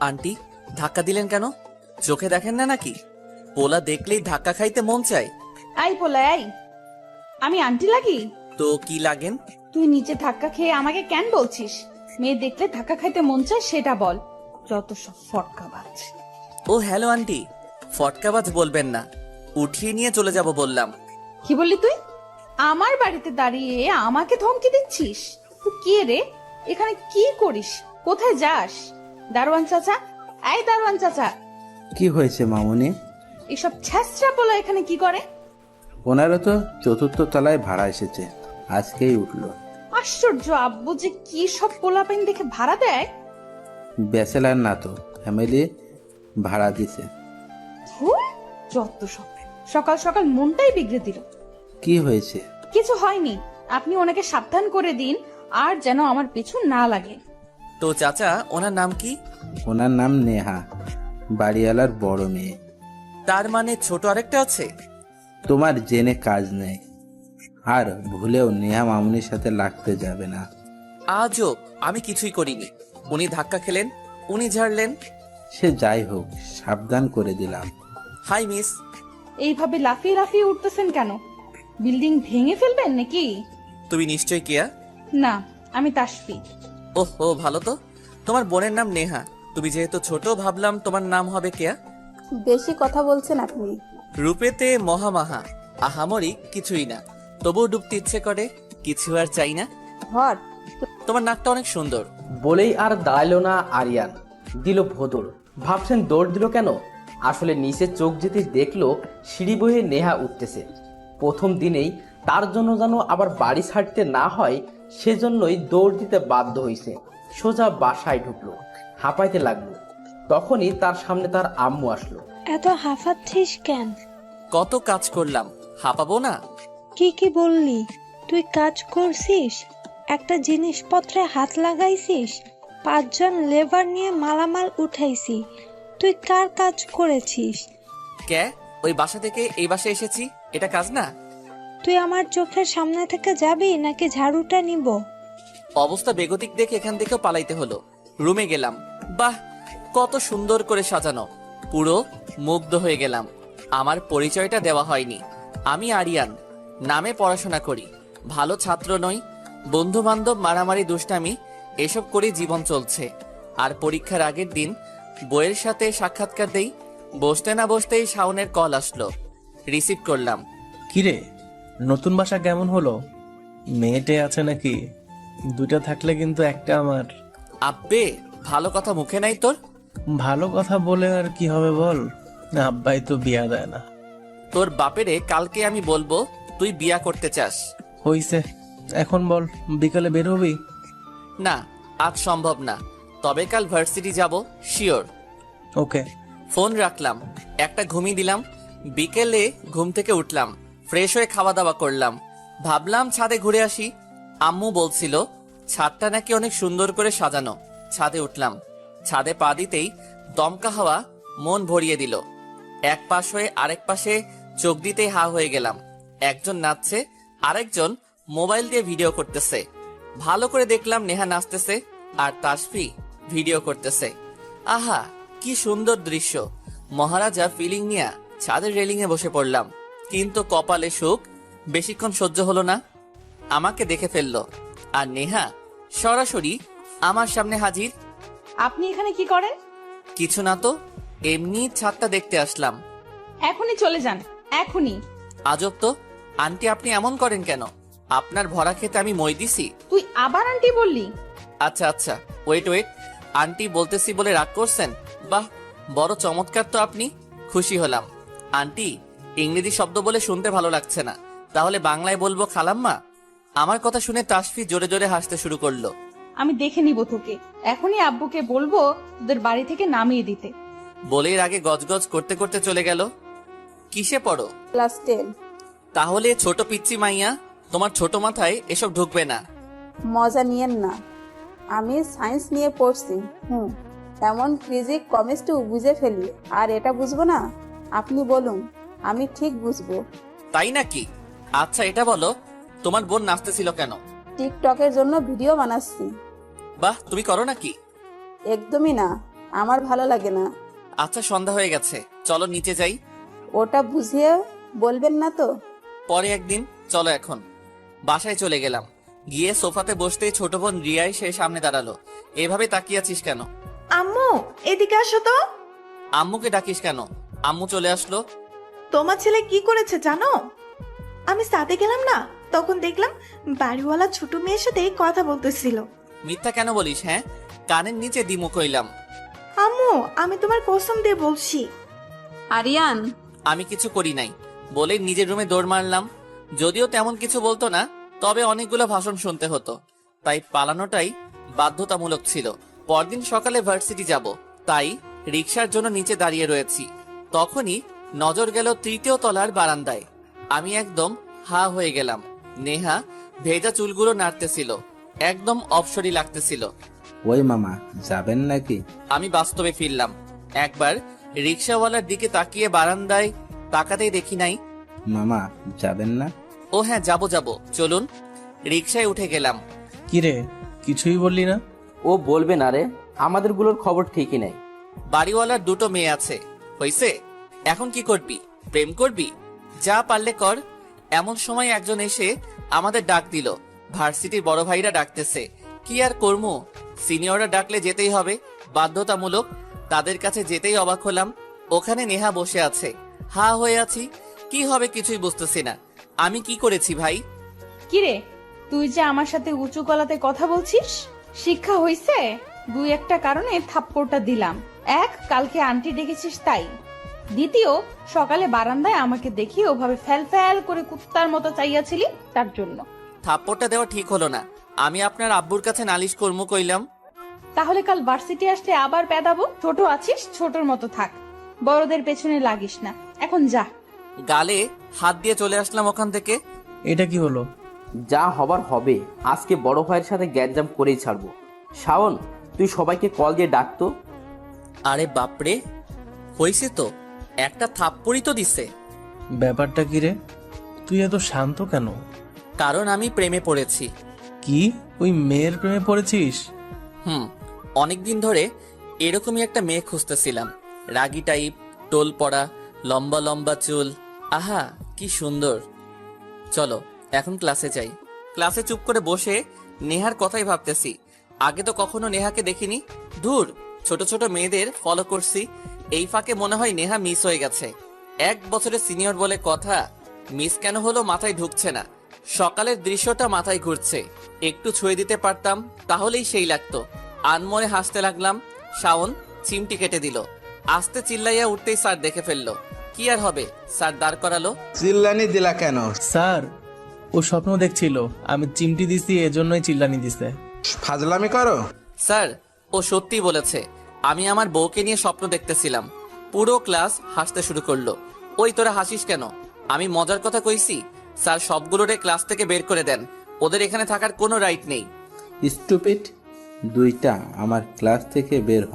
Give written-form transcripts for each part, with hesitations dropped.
Aunty, ধাক্কা দিলেন কেন? চোখে দেখেন না নাকি? পোলা দেখলেই ধাক্কা খাইতে মন চায়। আই পোলা আই, আমি আন্টি লাগি? তো কি লাগেন? তুই নিচে ধাক্কা খেয়ে আমাকে কেন বলছিস মেয়ে দেখলে ধাক্কা খাইতে মন চায় সেটা বল। যত সব ফটকাবাজ। ও হ্যালো আন্টি, ফটকাবাজ বলবেন না, উঠিয়ে নিয়ে চলে যাব বললাম। কি বললি তুই? আমার বাড়িতে দাঁড়িয়ে আমাকে ধমকি দিচ্ছিস? তুই কে রে? এখানে কি করিস? কোথায় যাস? দারোয়ান চাচা, এই দারোয়ান চাচা। কি হয়েছে মামুনি? এসব ছ্যাঁচড়া পোলা এখানে কি করে? ওনারা তো চতুর্থ তলায় ভাড়া এসেছে, আজকেই উঠলো। আশ্চর্য, আব্বু যে কি সব পোলাপাইন দেখে ভাড়া দেয়। ব্যাচেলার না তো, ফ্যামিলি ভাড়া দিছে। ধুর, যত সব। সকাল সকাল মনটাই বিগড়ে দিল। কি হয়েছে? কিছু হয়নি, আপনি ওনাকে সাবধান করে দিন আর যেন আমার পিছু না লাগে। তো চাচা, ওনার নাম কি? ওনার নাম নেহা, বাড়িওয়ালার বড় মেয়ে। তার মানে ছোট আরেকটা আছে? তোমার জেনে কাজ নেই, আর ভুলেও নেহা মামুনির সাথে লাগতে যাবে না। আজব, আমি কিছুই করিনি। উনি ধাক্কা খেলেন, উনি ঝাড়লেন। সে যাই হোক, সাবধান করে দিলাম। Hi miss. এইভাবে লাফিয়ে লাফিয়ে উঠতেছেন কেন? বিল্ডিং ভেঙে ফেলবেন নাকি? তুমি নিশ্চয় কেয়া? না, আমি তাসফি। ওহো, ভালো তো। তোমার বোনের নাম নেহা। তুমি যেহেতু ছোট, ভাবলাম তোমার নাম হবে কেয়া। বেশি কথা বলছেন আপনি। রূপেতে মহামাহা, আহামরি কিছুই না, তবুও ডুবতে ইচ্ছে করে, কিছু আর চাই না। হট। তোমার নাকটা অনেক সুন্দর। বলেই আর দাঁড়ালো না আরিয়ান, দিল ভোদর। ভাবছেন দৌড় দিল কেন? আসলে নিচে চোখ যেতে দেখলো সিঁড়ি বয়ে নেহা উঠতেছে। প্রথম দিনেই তার জন্য যেন আবার বাড়ি ছাড়তে না হয়, সেজন্যই দৌড় দিতে বাধ্য হয়েছে। সোজা বাসায় ঢুকলো, হাঁপাইতে লাগলো। তখনই তার সামনে তার আম্মু আসলো। এত হাঁফাচ্ছিস কেন? কত কাজ করলাম, হাঁপাবো না? কি কি বললি? তুই কাজ করছিস? একটা জিনিসপত্রে হাত লাগাইছিস? 5 জন লেবার নিয়ে মালামাল উঠাইছি। তুই কার কাজ করেছিস? কে? ওই বাসা থেকে এই বাসায় এসেছি, এটা কাজ না? তুই আমার চোখের সামনে থেকে যাবি নাকি ঝাড়ুটা নিব? অবস্থা বেগতিক দেখে এখান থেকেও পালাইতে হলো। রুমে গেলাম, বাহ, কত সুন্দর করে সাজানো। পুরো মুগ্ধ হয়ে গেলাম। আমার পরিচয়টা দেওয়া হয়নি। আমি আরিয়ান, নামে পড়াশোনা করি, ভালো ছাত্র নই। বন্ধু বান্ধব, মারামারি, দুষ্টামি এসব করে জীবন চলছে। আর পরীক্ষার আগের দিন বইয়ের সাথে সাক্ষাৎকার দেই। বসতে না বসতেই শাওনের কল আসলো, রিসিভ করলাম। কিরে, নতুন বাসা কেমন হলো? মেয়েটে আছে নাকি? দুটা থাকলে কিন্তু একটা আমার। আব্বে, ভালো কথা মুখে নাই তোর? ভালো কথা বলে আর কি হবে বল, আব্বাই তো বিয়া দেয় না। তোর বাপেরে কালকে আমি বলবো তুই বিয়া করতে চাস। হইছে, এখন বল, বিকালে বের হবি? না, আজ সম্ভব না, তবে কাল ভার্সিটি যাব শিওর। ওকে। ফোন রাখলাম, একটা ঘুমিয়ে দিলাম। বিকেলে ঘুম থেকে উঠলাম, ফ্রেশ হয়ে খাওয়া দাওয়া করলাম। ভাবলাম ছাদে ঘুরে আসি। আম্মু বলছিল ছাদটা নাকি অনেক সুন্দর করে সাজানো। ছাদে উঠলাম, ছাদে পা দিতেই দমকা হাওয়া মন ভরিয়ে দিল। এক পাশ হয়ে আরেক পাশে চোখ দিতেই হা হয়ে গেলাম। একজন নাচছে, আরেকজন মোবাইল দিয়ে ভিডিও করতেছে। ভালো করে দেখলাম নেহা নাচতেছে আর তাসফি ভিডিও করতেছে। আহা, কি সুন্দর দৃশ্য। মহারাজা ফিলিং নিয়ে ছাদের রেলিং এ বসে পড়লাম, কিন্তু কপালে সুখ বেশিক্ষণ সহ্য হলো না। আমাকে দেখে ফেললো, আর নেহা সরাসরি আমার সামনে হাজির। আপনি এখানে কি করেন? কিছু না তো, এমনি ছাদটা দেখতে আসলাম। এখনই চলে যান, এখনই। আজব তো, আন্টি আপনি এমন করেন কেন? আপনার ভরা খেতে আমি মই দিছি? তুই আবার আন্টি বললি? আচ্ছা আচ্ছা, ওয়েট ওয়েট, আন্টি বলতেছি বলে রাগ করছেন? বাহ, বড় চমৎকার তো আপনি। খুশি হলাম। আন্টি, ইংরেজি শব্দ বলে শুনতে ভালো লাগছে না, তাহলে বাংলায় বলবো খালাম্মা? আমার কথা শুনে তাসফি জোরে জোরে হাসতে শুরু করলো। আমি দেখে নিব তোকে, এখনই আব্বুকে বলবো তোদের বাড়ি থেকে নামিয়ে দিতে। বলের আগে গজগজ করতে করতে চলে গেল। কিসে পড়ো? ক্লাস 10। তাহলে ছোট পিচ্চি মাইয়া, তোমার ছোট মাথায় এসব ঢুকবে না। মজা নিয়েন না, আমি সায়েন্স নিয়ে পড়ছি। এমন ফিজিক্স কেমিস্ট্রি বুঝে ফেলি, আর এটা বুঝবো না? আপনি বলুন, আমি ঠিক বুঝবো। তাই নাকি? আচ্ছা এটা বলো, তোমার বোন নাচতেছিল কেন? টিকটকের জন্য ভিডিও বানাচ্ছি। বাহ, তুমি করো নাকি? একদমই না, আমার ভালো লাগে না। আচ্ছা সন্ধ্যা হয়ে গেছে, চলো নিচে যাই। ওটা বুঝিয়ে বলবেন না তো? পরে একদিন, চলো এখন। বাসায় চলে গেলাম। গিয়ে সোফাতে বসতেই ছোট বোন রিয়া এসে সামনে দাঁড়ালো। এভাবে তাকিয়ে আছিস কেন? আম্মু, এদিকে আসো তো। আম্মুকে ডাকিস কেন? আম্মু চলে আসলো। তোমার ছেলে কি করেছে জানো? আমি সাথে গেলাম না, তখন দেখলাম বাড়িওয়ালা ছোট মেয়ের সাথে কথা বলতেছিল। মিথ্যা কেন বলিস? হ্যাঁ, কানের নিচে দিমু কইলাম। আম্মু, আমি তোমার কসম দিয়ে বলছি। আরিয়ান, আমি কিছু করি নাই বলে নিজের রুমে দৌড় মারলাম। যদিও তেমন কিছু বলতো না, তবে অনেকগুলো ভাষণ শুনতে হতো, তাই পালানোটাই বাধ্যতামূলক ছিল। পরদিন সকালে ভার্সিটি যাব, তাই রিক্সার জন্য নিচে দাঁড়িয়ে রয়েছি। তখনই নজর গেল তৃতীয় তলার বারান্দায়। আমি একদম হা হয়ে গেলাম। নেহা ভেজা চুলগুলো নাড়তেছিল, একদম অপসরি লাগতেছিল। ওই মামা, যাবেন নাকি? আমি বাস্তবে ফিরলাম। একবার রিক্সাওয়ালার দিকে তাকিয়ে বারান্দায় তাকাতেই দেখি নাই। মামা, যাবেন না? ও হ্যাঁ, যাবো চলুন। রিক্সায় উঠে গেলাম। কিরে, কিছুই বললি না? ও বলবে না রে, আমাদেরগুলোর খবর ঠিকই নেই। বাড়িওয়ালার দুটো মেয়ে আছে, হইছে? এখন কি করবি? প্রেম করবি? যা পারলে কর। এমন সময় একজন এসে আমাদের ডাক দিল। ভার্সিটির বড় ভাইরা ডাকতেছে। কি আর করমু, সিনিয়ররা ডাকলে যেতেই হবে, বাধ্যতামূলক। তাদের কাছে যেতেই অবাক হলাম। ওখানে নেহা বসে আছে। হা হয়ে আছি, কি হবে কিছুই বুঝতেছি না। আমি কি করেছি ভাই? কিরে, তুই যে আমার সাথে উঁচু গলাতে কথা বলছিস, শিক্ষা হইছে? দুই একটা কারণে থাপ্পড়টা দিলাম। এক, কালকে আন্টি ডেকেছিস তাই। দ্বিতীয়, সকালে বারান্দায় আমাকে দেখি ওভাবে ফ্যাল ফ্যাল করে কুত্তার মতো চাইয়াছিলি, তার জন্য। থাপ্পড়টা দেওয়া ঠিক হলো না। আমি আপনার আব্বুর কাছে নালিশ করমু কইলাম। তাহলে কাল ভার্সিটি আসলে আবার পেদাবো। ছোট আছিস, ছোটর মতো থাক, বড়দের পেছনে লাগিস না। এখন যা। গালে হাত দিয়ে চলে আসলাম ওখান থেকে। এটা কি হলো? যা হবার হবে, আজকে বড় ভাইয়ের সাথে গ্যাঞ্জাম করেই ছাড়বো। শাওন, তুই সবাইকে কল দিয়ে ডাকতো। আরে বাপরে, হইছে তো, একটা থাপ্পড়ই তো দিছে। ব্যাপারটা কি রে? তুই এত শান্ত কেন? কারণ আমি প্রেমে পড়েছি। কি, ওই মেয়ের প্রেমে পড়েছিস? অনেকদিন ধরে এরকমই একটা মেয়ে খুঁজতেছিলাম। রাগী টাইপ, টোল পড়া, লম্বা লম্বা চুল, আহা কি সুন্দর। চলো এখন ক্লাসে যাই। ক্লাসে চুপ করে বসে নেহার কথাই ভাবতেছি। আগে তো কখনো নেহাকে দেখিনি। দূর, ছোট ছোট মেয়েদের ফলো করছি, এই ফাঁকে মনে হয় নেহা মিস হয়ে গেছে। 1 বছরের সিনিয়র বলে কথা, মিস কেন হলো মাথায় ঢুকছে না। সকালের দৃশ্যটা মাথায় ঘুরছে, একটু ছুঁয়ে দিতে পারতাম তাহলেই সেই লাগতো। আনমনে হাসতে লাগলাম। শাওন চিমটি কেটে দিল। আস্তে চিল্লাইয়া উঠতেই স্যার দেখে ফেললো। কি আর হবে, স্যার দাঁড় করালো। চিল্লানি দিলা কেন? স্যার, ও স্বপ্ন দেখছিল আমি চিমটি দিছি, এজন্যই চিল্লানি দিছে। ফাজলামি করো? স্যার, ও সত্যি বলেছে। আমি আমার বউকে নিয়ে স্বপ্ন দেখতেছিলাম। পুরো ক্লাস হাসতে শুরু করলো। ওই তোরা হাসিস কেন? আমি মজার কথা কইছি। স্যার সবগুলোরে ক্লাস থেকে বের করে দেন, ওদের এখানে থাকার কোনো রাইট নেই। স্টুপিড, দুইটা আমার ক্লাস থেকে বের হ।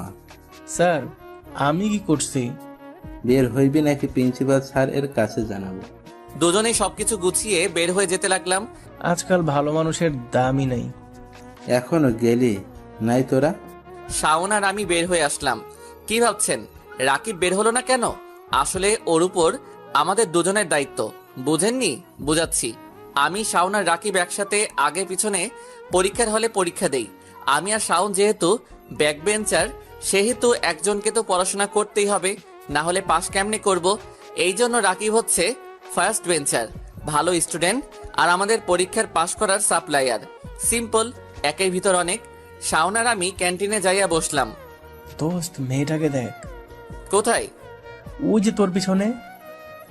স্যার, আমি কি করছি? বের হইবি নাকি প্রিন্সিপাল স্যার এর কাছে জানাবো? দুজনেই সবকিছু গুছিয়ে বের হয়ে যেতে লাগলাম। আজকাল ভালো মানুষের দামই নাই। এখনো গেলি নাই তোরা? শাওন আর আমি বের হয়ে আসলাম। কি ভাবছেন রাকিব বের হলো না কেন? আসলে ওর উপর আমাদের দুজনের দায়িত্ব, বুঝেননি? বুঝাচ্ছি। আমি, শাওন আর রাকিব একসাথে আগে পিছনে পরীক্ষার হলে পরীক্ষা দেই। আমি আর শাওন যেহেতু ব্যাক বেঞ্চার, সেহেতু একজনকে তো পড়াশোনা করতেই হবে, না হলে পাস কেমনে করব। এই জন্য রাকিব হচ্ছে ফার্স্ট বেঞ্চার, ভালো স্টুডেন্ট, আর আমাদের পরীক্ষার পাশ করার সাপ্লায়ার। সিম্পল, একের ভিতর অনেক। শাওন আর আমি ক্যান্টিনে যাইয়া বসলাম। দোস্ত, মেয়েটাকে দেখ। কোথায়? ওই যে তোর পিছনে।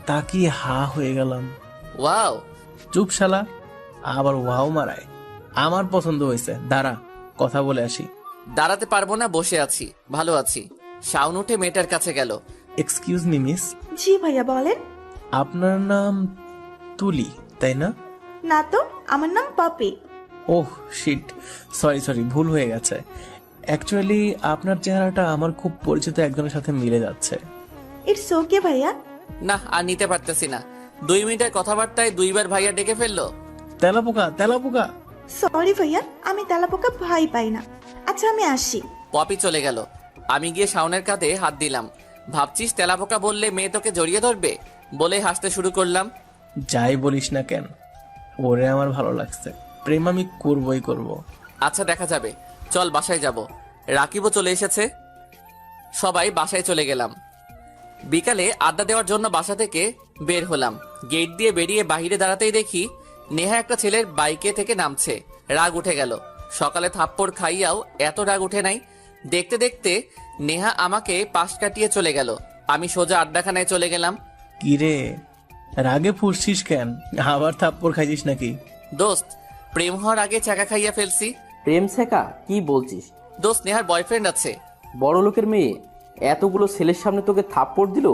তাকিয়ে হা হয়ে গেলাম। ওয়াও। চুপ শালা, আবার ওয়াও মারায়। আমার পছন্দ হয়েছে, দাঁড়া কথা বলে আসি। দাঁড়াতে পারবো না, বসে আছি, ভালো আছি। শাওন উঠে মেয়েটার কাছে গেল। এক্সকিউজ মি মিস, জি ভাইয়া, বলেন। আপনার নাম তুলি, তাই না? না তো, আমার নাম পপি। ওহ শিট, সরি, ভুল হয়ে গেছে। অ্যাকচুয়ালি আপনার চেহারাটা আমার খুব পরিচিত একজনের সাথে মিলে যাচ্ছে। ইটস ওকে ভাইয়া। না, আর নিতে পারতেছি না। 2 মিনিটের কথাবার্তায় 2বার ভাইয়া ডেকে ফেললো। তেলাপোকা। সরি ভাইয়া, আমি তেলাপোকা ভয় পাই না। আচ্ছা, আমি আসি। পপি চলে গেল। আমি গিয়ে শাওনের কাঁধে হাত দিলাম। ভাবছিস তেলাপোকা বললে মেয়ে তোকে জড়িয়ে ধরবে? বলে হাসতে শুরু করলাম। যাই বলিস না কেন, ওরে আমার ভালো লাগছে। প্রেম আমি করবই করব। আচ্ছা দেখা যাবে, চল বাসায় যাব। রাকিবও চলে এসেছে। সবাই বাসায় চলে গেলাম। বিকালে আড্ডা দেওয়ার জন্য বাসা থেকে বের হলাম। গেট দিয়ে বেরিয়ে বাইরে দাঁড়াতেই দেখি নেহা একটা ছেলের বাইকে থেকে নামছে। রাগ উঠে গেল। সকালে থাপ্পড় খাইয়াও এত রাগ উঠে নাই। দেখতে দেখতে নেহা আমাকে পাশ কাটিয়ে চলে গেল। আমি সোজা আড্ডাখানায় চলে গেলাম। কিরে, রাগে ফুসছিস কেন? আবার থাপ্পড় খাইছিস নাকি? দোস্ত, প্রেম হওয়ার আগে চাকা খাইয়া ফেলছি। প্রেম শেখা কি বলছিস? দোস্ত, নেহার বয়ফ্রেন্ড আছে। বড় লোকের মেয়ে এতগুলো ছেলের সামনে তোকে থাপ্পড় দিল?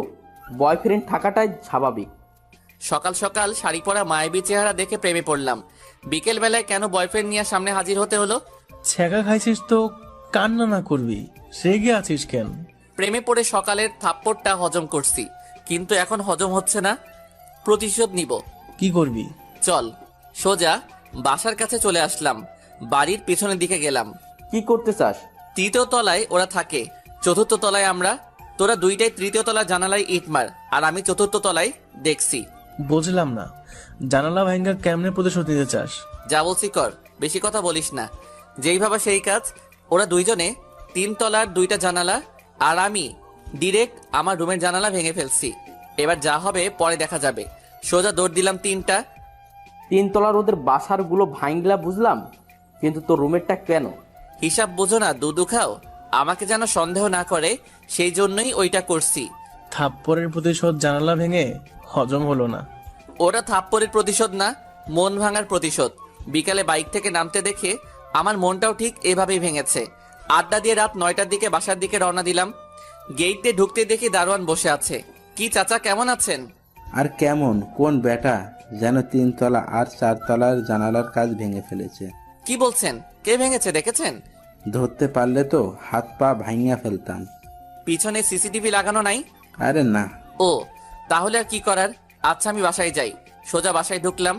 বয়ফ্রেন্ড থাকাটাই স্বাভাবিক। সকাল সকাল শাড়ি পরা মায়াবী চেহারা দেখে প্রেমে পড়লাম। বিকেল বেলায় কেন বয়ফ্রেন্ড নিয়ে সামনে হাজির হতে হলো? ছ্যাঁকা খাইছিস তো কান্না না করবি, রেগে আছিস কেন? প্রেমে পড়ে সকালের থাপ্পড়টা হজম করছি, কিন্তু এখন হজম হচ্ছে না। প্রতিশোধ নিব। কি করবি? চল সোজা বাসার কাছে চলে আসলাম। বাড়ির পিছনের দিকে গেলাম। কি করতে চাস? তৃতীয় তলায় ওরা থাকে, চতুর্থ তলায় আমরা। তোরা দুইটাই তৃতীয় তলার জানালায় ইট মার, আর আমি চতুর্থ তলায় দেখছি। বুঝলাম না, জানালা ভাঙ্গা কেমনে প্রতিশোধ নিতে চাস? যা বলছি কর, বেশি কথা বলিস না। যেই ভাবা সেই কাজ। ওরা দুইজনে 3 তলার 2টা জানালা, আর আমি ডিরেক্ট আমার রুমের জানালা ভেঙে ফেলছি। এবার যা হবে পরে দেখা যাবে। সোজা দৌড় দিলাম 3টা। 3 তলার ওদের বাসার গুলো ভাঙলা বুঝলাম, কিন্তু তোর রুমেরটা কেন? হিসাব বোঝো না, দুধু খাও। আমাকে যেন সন্দেহ না করে, সেই জন্যই ওইটা করছি। থাপ্পড়ের প্রতিশোধ জানালা ভেঙে হজম হলো না। ওরা থাপ্পড়ের প্রতিশোধ না, মন ভাঙার প্রতিশোধ। বিকালে বাইক থেকে নামতে দেখে আমার মনটাও ঠিক এভাবেই ভেঙেছে। আড্ডা দিয়ে রাত 9টার দিকে বাসার দিকে রওনা দিলাম। গেট দিয়ে ঢুকতে দেখি দারোয়ান বসে আছে। কি চাচা, কেমন আছেন? আর কেমন, কোন বেটা যেন 3 তলা আর 4 তলার জানালার কাজ ভেঙে ফেলেছে। কি বলছেন? কে ভেঙেছে দেখেছেন? ধরতে পারলে তো হাত পা ভাঙিয়া ফেলতাম। পিছনে সিসিটিভি লাগানো নাই? আরে না। ও, তাহলে আর কি করার। আচ্ছা আমি বাসায় যাই। সোজা বাসায় ঢুকলাম।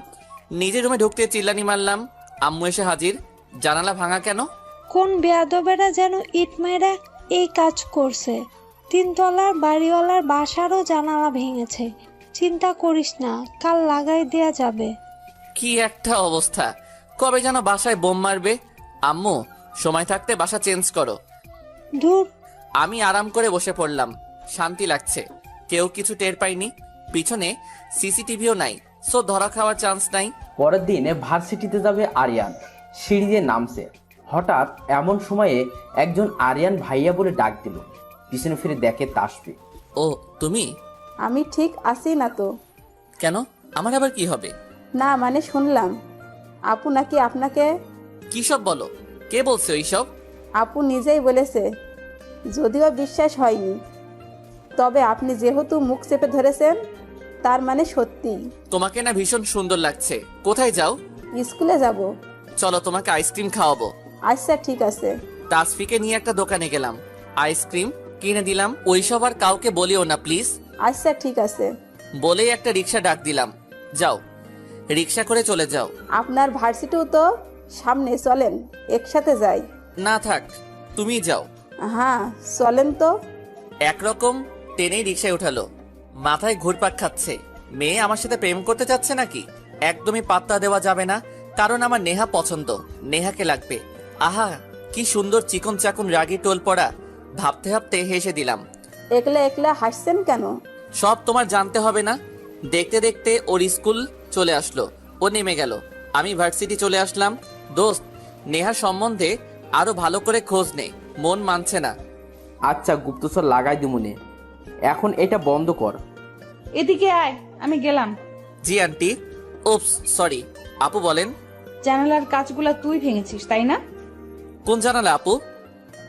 নিজের রুমে ঢুকতে চিল্লানি মারলাম। আম্মু এসে হাজির। জানালা ভাঙা কেন? কোন বেয়াদবেরা যেন ইট মেরে এই কাজ করছে। 3 তলার বাড়িওয়ালার বাসারও জানালা ভেঙেছে। চিন্তা করিস না, কাল লাগাই দেয়া যাবে। কি একটা অবস্থা! কবে যেন বাসায় বোম মারবে। আম্মু, সময় থাকতে বাসা চেঞ্জ করো। দূর। আমি আরাম করে বসে পড়লাম। শান্তি লাগছে। কেউ কিছু টের পাইনি। পিছনে সিসিটিভিও নাই, সো ধরা খাওয়ার চান্স নাই। পরের দিন ভার্সিটিতে যাবে আরিয়ান। সিঁড়ি দিয়ে নামছে। হঠাৎ এমন সময়ে একজন আরিয়ান ভাইয়া বলে ডাক দিল। পিছনে ফিরে দেখে তাসফি। ও তুমি? আমি ঠিক আছি না তো। কেন, আমার আবার কি হবে? না মানে শুনলাম আপু নাকি আপনাকে। কি সব বলো? কে বলছে ওইসব? আপু নিজেই বলেছে, যদিও বিশ্বাস হয়নি, তবে আপনি যেহেতু মুখ চেপে ধরেছেন তার মানে সত্যি। তোমাকে না ভীষণ সুন্দর লাগছে। কোথায় যাও? স্কুলে যাব। চলো তোমাকে আইসক্রিম খাওয়াবো। আচ্ছা ঠিক আছে। তাসফিকে নিয়ে একটা দোকানে গেলাম। আইসক্রিম কিনে দিলাম। ওইসব আর কাউকে বলিও না প্লিজ। আচ্ছা ঠিক আছে। বলেই একটা রিক্সা ডাক দিলাম। যাও, রিক্সা করে চলে যাও। আপনার ভার্সিটিও তো সামনে, চলেন একসাথে যাই। না থাক, তুমি যাও। হ্যাঁ চলেন তো। একরকম টেনেই রিক্সায় উঠালো। মাথায় ঘুরপাক খাচ্ছে। মেয়ে আমার সাথে প্রেম করতে চাচ্ছে নাকি? একদমই পাত্তা দেওয়া যাবে না, কারণ আমার নেহা পছন্দ। নেহাকে লাগবে। আহা, কি সুন্দর চিকন চাকুন রাগী টোল পড়া। ভাবতে ভাবতে হেসে দিলাম। একলা একলা হাসছেন কেন? সব তোমার জানতে হবে না। দেখতে দেখতে ওর স্কুল চলে আসলো। ও নেমে গেল। আমি ভার্সিটি চলে আসলাম। দোস্ত, নেহার সম্বন্ধে আরো ভালো করে খোঁজ নে, মন মানছে না। আচ্ছা গুপ্তচর লাগাই দিমুনে, এখন এটা বন্ধ কর। এদিকে আয়, আমি গেলাম। জি আন্টি। ওপস, সরি। আপু বলেন। জানালার কাজগুলা তুই ভেঙেছিস তাই না? কোন জানালা আপু?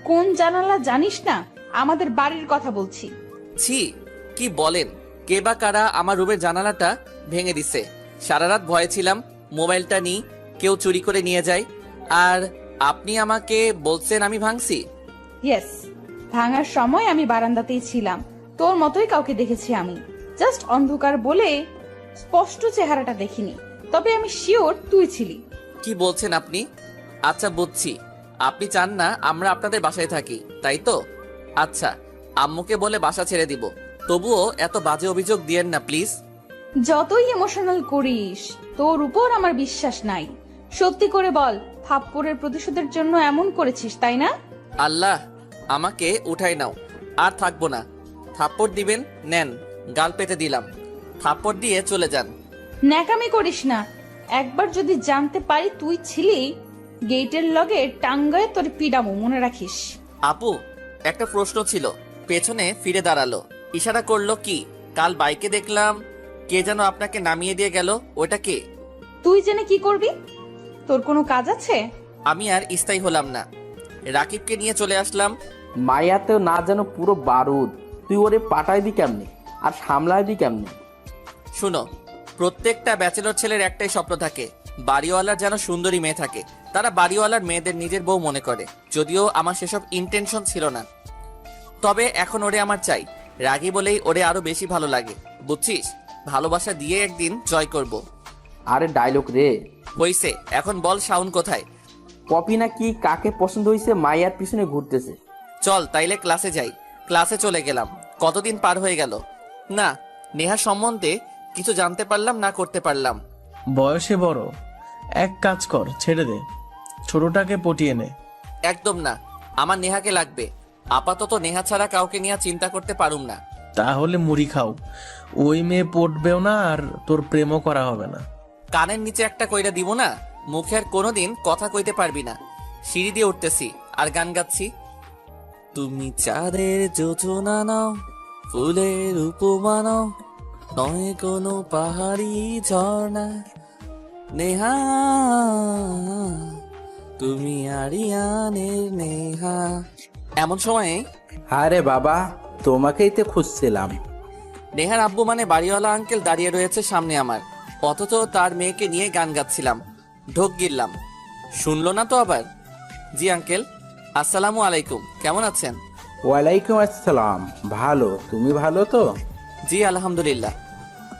কোন জানালা জানিস না? আমাদের বাড়ির কথা বলছি। ছি, কি বলেন? কে বা কারা আমার রুমের জানালাটা ভেঙে দিছে। সারা রাত ভয়ে ছিলাম মোবাইলটা নিয়ে কেউ চুরি করে নিয়ে যায়। আর আপনি আমাকে বলছেন আমি ভাঙছি? ইয়েস, ভাঙার সময় আমি বারান্দাতেই ছিলাম। তোর মতোই কাউকে দেখেছি আমি। জাস্ট অন্ধকার বলে স্পষ্ট চেহারাটা দেখিনি, তবে আমি শিওর তুই ছিলি। কি বলছেন আপনি? আচ্ছা বুঝছি, আপনি চান না আমরা আপনাদের বাসায় থাকি, তাই তো? আচ্ছা, আম্মুকে বলে বাসা ছেড়ে দিব। তবুও এত বাজে অভিযোগ দিয়েন না প্লিজ। যতই ইমোশনাল করিস, তোর উপর আমার বিশ্বাস নাই। সত্যি করে বল, থাপ্পড়ের প্রতিশোধের জন্য এমন করেছিস, তাই না? আল্লাহ, আমাকে উঠাই নাও, আর থাকবো না। থাপ্পড় দিবেন, নেন, গাল পেতে দিলাম। থাপ্পড় দিয়ে চলে যান। ন্যাকামি করিস না। একবার যদি জানতে পারি তুই ছিলি, গেটের লগে টাঙ্গায় তোর পিডামো, মনে রাখিস। আপু, একটা প্রশ্ন ছিল। পেছনে ফিরে দাঁড়ালো, ইশারা করলো কি? কাল বাইকে দেখলাম কে যেন আপনাকে নামিয়ে দিয়ে গেল, ওটা কে? তুই জেনে কি করবি? তোর কোনো কাজ আছে? আমি আর স্থায়ী হলাম না, রাকিবকে নিয়ে চলে আসলাম। মায়াতেও না যেন পুরো বারুদ। তুই ওরে পাঠাইবি কেমনে আর সামলাইবি কেমনে? শুনো, প্রত্যেকটা ব্যাচেলর ছেলের একটাই স্বপ্ন থাকে, বাড়িওয়ালার যেন সুন্দরী মেয়ে থাকে। তারা বাড়িওয়ালার মেয়েদের নিজের বউ মনে করে। যদিও আমার সেসব ইন্টেনশন ছিল না, তবে এখন ওরে আমার চাই। রাগী বলেই ওরে আরো বেশি ভালো লাগে, বুঝছিস? ভালোবাসা দিয়ে একদিন জয় করব। আরে ডায়লগ রে। হইছে, এখন বল শাউন কোথায়? পপি না কি কাকে পছন্দ হয়েছে মাইয়ার পিছনে ঘুরতেছে। চল তাইলে ক্লাসে যাই। ক্লাসে চলে গেলাম। কতদিন পার হয়ে গেল, না নেহা সম্বন্ধে কিছু জানতে পারলাম না করতে পারলাম। বয়সে বড়, এক কাজ কর, ছেড়ে দে, ছোটটাকে পটিয়ে নে। একদম না, আমার নেহাকে লাগবে। আপাতত নেহা ছাড়া কাউকে নিয়ে চিন্তা করতে পারুম না। তাহলে মুড়ি খাও, ওই মেয়ে পটবেও না আর তোর প্রেমও করা হবে না। কানের নিচে একটা কইরা দিব না, মুখে আর কোনোদিন কথা কইতে পারবি না। সিঁড়ি দিয়ে উঠতেছি আর গান গাচ্ছি। তুমি চাঁদের যোজনা নাও, ফুলের উপমা নাও, নয় কোনো পাহাড়ি ঝর্ণা। নেহা, তুমি আরিয়ানের নেহা। এমন সময়ে আরে বাবা, তোমাকেই তো খুঁজছিলাম। নেহার আব্বু মানে বাড়িওয়ালা আঙ্কেল দাঁড়িয়ে রয়েছে সামনে আমার, অথচ তার মেয়েকে নিয়ে গান গাচ্ছিলাম। ঢোক গিললাম, শুনলো না তো আবার। জি আঙ্কেল, আসসালামু আলাইকুম, কেমন আছেন? ওয়ালাইকুম আসসালাম, ভালো। তুমি ভালো তো? জি আলহামদুলিল্লাহ।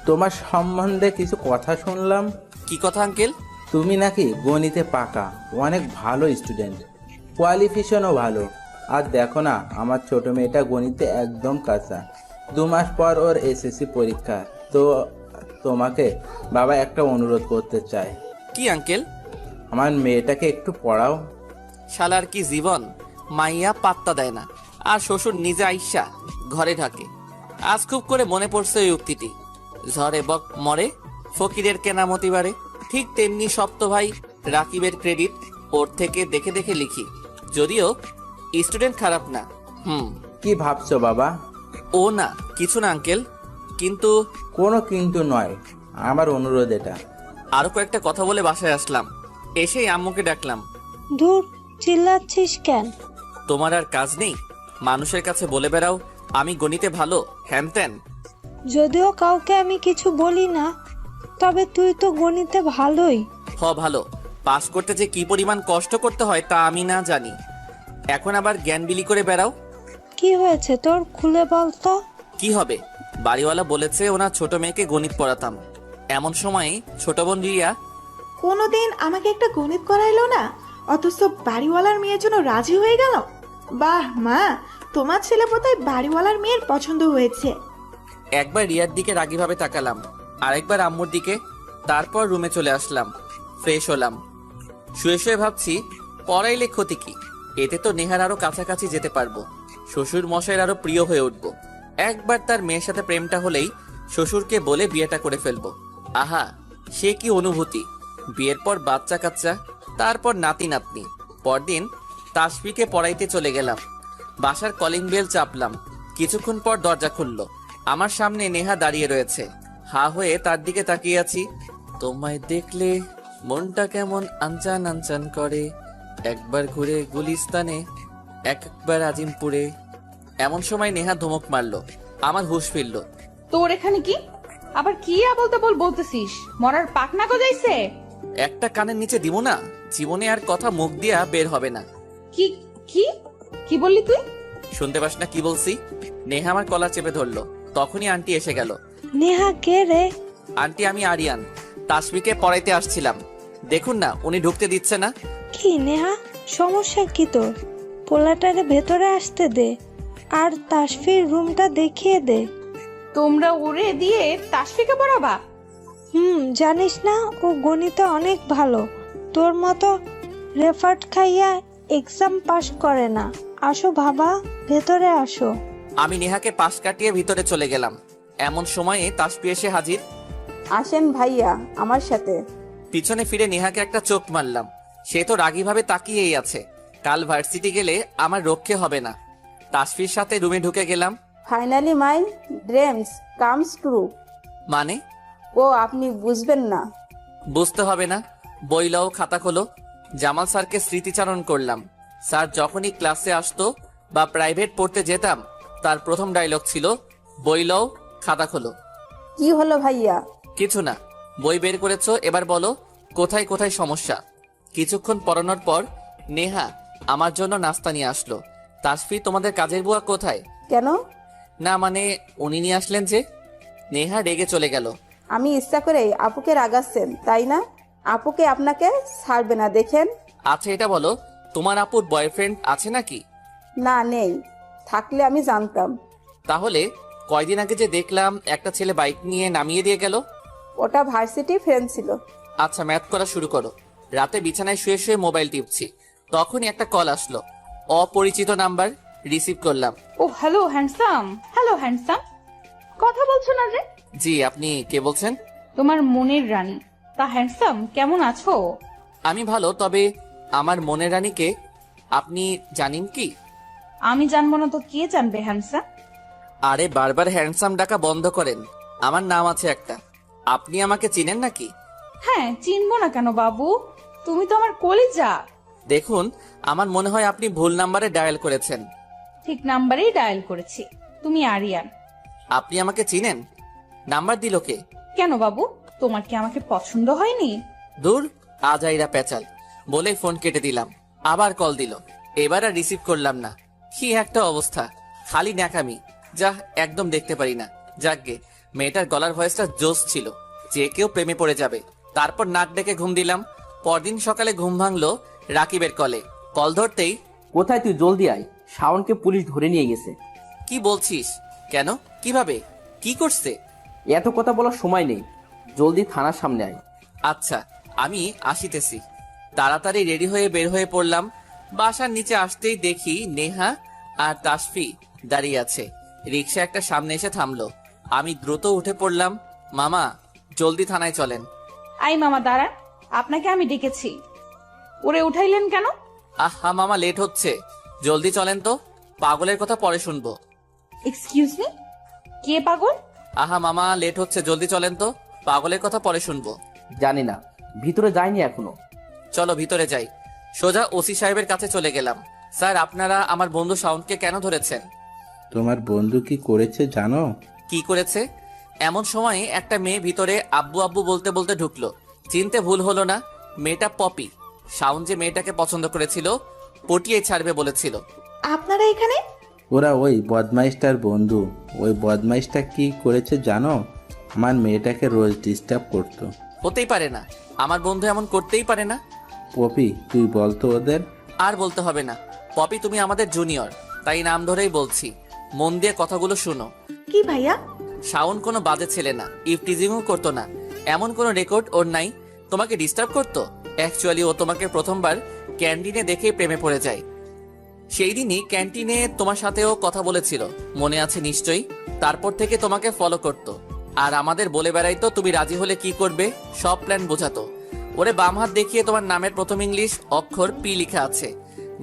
তোমার সম্বন্ধে কিছু কথা শুনলাম। কি কথা আঙ্কেল? তুমি নাকি গণিতে পাকা, অনেক ভালো স্টুডেন্ট, কোয়ালিফিকেশনও ভালো। আর দেখো না, আমার ছোট মেয়েটা গণিতে একদম কাঁচা। 2 মাস পর ওর এসএসসি পরীক্ষা। তো তোমাকে বাবা একটা অনুরোধ করতে চায়। কি আঙ্কেল? আমার মেয়েটাকে একটু পড়াও। শালার কি জীবন, মাইয়া পাত্তা দেয় না, আর শ্বশুর নিজে আইসা ঘরে ঢাকে। আজ খুব করে মনে পড়ছে ওই উক্তিটি, ঝড়ে বক মরে, ফকিরের কেনামতি বাড়ে। ঠিক তেমনি সপ্ত ভাই রাকিবের ক্রেডিট ওর থেকে দেখে দেখে লিখি। যদিও স্টুডেন্ট খারাপ না। কি ভাবছো বাবা? ও না, কিছু না আঙ্কেল। কিন্তু কোনো কিন্তু নয়, আমার অনুরোধ এটা। আরো কয়েকটা কথা বলে বাসায় আসলাম। এসেই আম্মুকে ডাকলাম। দূর, চিল্লাচ্ছিস কেন? তোমার আর কাজ নেই? মানুষের কাছে বলে বেড়াও আমি গণিতে ভালো, হ্যান ত্যান। যদিও কাউকে আমি কিছু বলি না, তবে তুই তো গণিতে ভালোই। ভালো, পাস করতে যে কি পরিমাণ কষ্ট করতে হয় তা আমি না জানি। এখন আবার জ্ঞান বিলি করে বেড়াও। কি হয়েছে তোর, খুলে বল তো। কি হবে, বাড়িওয়ালা বলেছে ওনার ছোট মেয়েকে গণিত পড়াতাম। এমন সময় ছোট বোন রিয়া কোনোদিন আমাকে একটা গণিত করাইলো না, অথচ বাড়িওয়ালার মেয়ের জন্য রাজি হয়ে গেল। বাহ মা, তোমার ছেলে বোধহয় বাড়িওয়ালার মেয়ের পছন্দ হয়েছে। একবার রিয়ার দিকে রাগীভাবে তাকালাম, আরেকবার আম্মুর দিকে। তারপর রুমে চলে আসলাম, ফ্রেশ হলাম। শুয়ে শুয়ে ভাবছি পড়াইলে ক্ষতি কি, এতে তো নেহার আরো কাছাকাছি যেতে পারবো, শ্বশুর মশাইয়ের আরো প্রিয় হয়ে উঠবো। একবার তার মেয়ের সাথে প্রেমটা হলেই শ্বশুরকে বলে বিয়েটা করে ফেলবো। আহা, সে কি অনুভূতি! বিয়ের পর বাচ্চা কাচ্চা, তারপর নাতি নাতনি। পরদিন তাসফিকে পড়াইতে চলে গেলাম। বাসার কলিং বেল চাপলাম। কিছুক্ষণ পর দরজা খুললো। আমার সামনে নেহা দাঁড়িয়ে রয়েছে। হা হয়ে তার দিকে তাকিয়ে আছি। তোমায় দেখলে মনটা কেমন আনচান আনচান করে, একবার ঘুরে গুলিস্তানে, একবার আজিমপুরে। এমন সময় নেহা ধমক মারলো, আমার হুঁশ ফিরল। তোর এখানে কি? আবার কি আবল তাবল বলতেছিস? মরার পাকনা গজাইছে? একটা কানের নিচে দিব না, জীবনে আর কথা মুখ দিয়া বের হবে না। কি কি কি বললি তুই? শুনতে পাস না কি বলছি? নেহা আমার কলার চেপে ধরলো। তখনই আন্টি এসে গেল। নেহা কে রে? আন্টি, আমি আরিয়ান, তাসফিকে পড়াইতে আসছিলাম। দেখুন না, উনি ঢুকতে দিচ্ছে না। কি নেহা, সমস্যা কি তোর? পোলাটারে ভেতরে আসতে দে। আর তাসফির রুমটা দেখিয়ে দে। তোমরা উড়ে দিয়ে তাসফিকে পড়াবা? জানিস না ও গণিতে অনেক ভালো, তোর মতো রেফার্ট খাইয়া এক্সাম পাস করে না। আসো বাবা, ভেতরে আসো। আমি নেহাকে পাশ কাটিয়ে ভিতরে চলে গেলাম। এমন সময়ে তাসফি এসে হাজির। আসেন ভাইয়া আমার সাথে। পিছনে ফিরে নেহাকে একটা চোখ মারলাম। সে তো রাগীভাবে তাকিয়েই আছে। কাল ভার্সিটি গেলে আমার রক্ষে হবে না। তাসফির সাথে রুমে ঢুকে গেলাম। ফাইনালি মাই ড্রিমস কামস ট্রু। মানে? ও আপনি বুঝবেন না। বুঝতে হবে না, বই লও, খাতা খোলো। জামাল স্যারকে স্মৃতিচারণ করলাম। স্যার যখনই ক্লাসে আসতো বা প্রাইভেট পড়তে যেতাম, তার প্রথম ডায়লগ ছিল বই লও, খাতা খোলো। কি হলো ভাইয়া? কিছু না, বই বের করেছো, এবার বলো কোথায় কোথায় সমস্যা। কিছুক্ষণ পড়ানোর পর নেহা আমার জন্য নাস্তা নিয়ে আসলো। তাসফি, তোমাদের কাজের বুয়া কোথায়? কেন? না মানে উনি নিয়ে আসলেন যে। নেহা রেগে চলে গেল। আমি ইচ্ছা করে আপুকে রাগাচ্ছেন তাই না? আপুকে আপনাকে ছাড়বে না দেখেন। আচ্ছা এটা বলো, তোমার আপুর বয়ফ্রেন্ড আছে নাকি? না নেই, থাকলে আমি জানতাম। তাহলে কয়দিন আগে যে দেখলাম একটা ছেলে বাইক নিয়ে নামিয়ে দিয়ে গেল? ওটা ভার্সিটি ফ্রেন্ড ছিল। আচ্ছা ম্যাথ করা শুরু করো। রাতে বিছানায় শুয়ে শুয়ে মোবাইল টিপছি, তখনই একটা কল আসলো। অপরিচিত নাম্বার। রিসিভ করলাম। ও হ্যালো হ্যান্ডসাম। হ্যালো হ্যান্ডসাম, কথা বলছো না যে? জি, আপনি কে বলছেন? তোমার মনের রানী। তা হ্যান্ডসাম, কেমন আছো? আমি ভালো, তবে আমার মনের রানীকে আপনি জানেন কি? আমি জানবো না তো কে জানবে হ্যান্ডসাম? আরে বারবার হ্যান্ডসাম ডাকা বন্ধ করেন। আমার নাম আছে একটা। আপনি আমাকে চিনেন নাকি? হ্যাঁ, চিনবো না কেন বাবু, তুমি তো আমার কলিজা। দেখুন, আমার মনে হয় আপনি ভুল নাম্বারে ডায়াল করেছেন। ঠিক নাম্বারেই ডায়াল করেছি। তুমি আরিয়ান। আপনি আমাকে চিনেন? নাম্বার দিল কে? কেন বাবু, তোমার কি আমাকে পছন্দ হয়নি? দূর, আজাইরা পেঁচাল বলে ফোন কেটে দিলাম। আবার কল দিল, এবার আর রিসিভ করলাম না। কি একটা অবস্থা, খালি ন্যাকামি। যা, একদম দেখতে পারি না। যাকগে, মেয়েটার গলার ভয়েসটা জোশ ছিল, যে কেউ প্রেমে পড়ে যাবে। তারপর নাক ডেকে ঘুম দিলাম। পরদিন সকালে ঘুম ভাঙলো রাকিবের কলে। কল ধরতেই, কোথায় তুই? জলদি আয়, শাওনকে পুলিশ ধরে নিয়ে গেছে। কি বলছিস? কেন? কিভাবে? কি করছে? এত কথা বলার সময় নেই, জলদি থানার সামনে আয়। আচ্ছা, আমি আসিতেছি। তাড়াতাড়ি রেডি হয়ে বের হয়ে পড়লাম। বাসার নিচে আসতেই দেখি নেহা আর তাসফি দাঁড়িয়ে আছে। রিক্সা একটা সামনে এসে থামলো। আমি দ্রুত উঠে পড়লাম। মামা, জলদি থানায় চলেন। আই মামা দাঁড়ান, আপনাকে আমি ডেকেছি। ওরে উঠাইলেন কেন? আহা মামা, লেট হচ্ছে, জলদি চলেন তো। পাগলের কথা পরে শুনবো। এক্সকিউজ মি, কে পাগল? আহা মামা, লেট হচ্ছে, জলদি চলেন তো। পাগলের কথা পরে শুনবো। জানি না, ভিতরে যায়নি এখনো। চলো ভিতরে যাই। সোজা ওসি সাহেবের কাছে চলে গেলাম। স্যার, আপনারা আমার বন্ধু শাওনকে কেন ধরেছেন? তোমার বন্ধু কি করেছে জানো? কি করেছে? এমন সময় একটা মেয়ে ভিতরে আব্বু আব্বু বলতে বলতে ঢুকলো। চিনতে ভুল হলো না, মেয়েটা পপি। শাওন যে মেয়েটাকে পছন্দ করেছিল, পটিয়ে ছাড়বে বলেছিল। আপনারা এখানে? ওরা ওই বদমাইশটার বন্ধু। ওই বদমাইশটা কি করেছে জানো? আমার মেয়েটাকে রোজ ডিস্টার্ব করতো। হতেই পারে না, আমার বন্ধু এমন করতেই পারে না। পপি, তুই বলতো ওদের। আর বলতে হবে না, পপি তুমি আমাদের জুনিয়র, তাই নাম ধরেই বলছি। মন দিয়ে কথাগুলো শুনো। কি ভাইয়া? শাওন কোনো বাজে ছেলে না, ইফটিজিংও করতো না, এমন কোনো রেকর্ড ওর নাই। তোমাকে ডিস্টার্ব করতো? অ্যাকচুয়ালি ও তোমাকে প্রথমবার ক্যান্টিনে দেখে প্রেমে পড়ে যায়। সেই দিনই ক্যান্টিনে তোমার সাথেও কথা বলেছিল, মনে আছে নিশ্চয়ই। তারপর থেকে তোমাকে ফলো করতো, আর আমাদের বলে বেড়াইতো তুমি রাজি হলে কি করবে, সব প্ল্যান বোঝাতো। ওরে বাম হাত দেখিয়ে তোমার নামের প্রথম ইংলিশ অক্ষর পি লেখা আছে।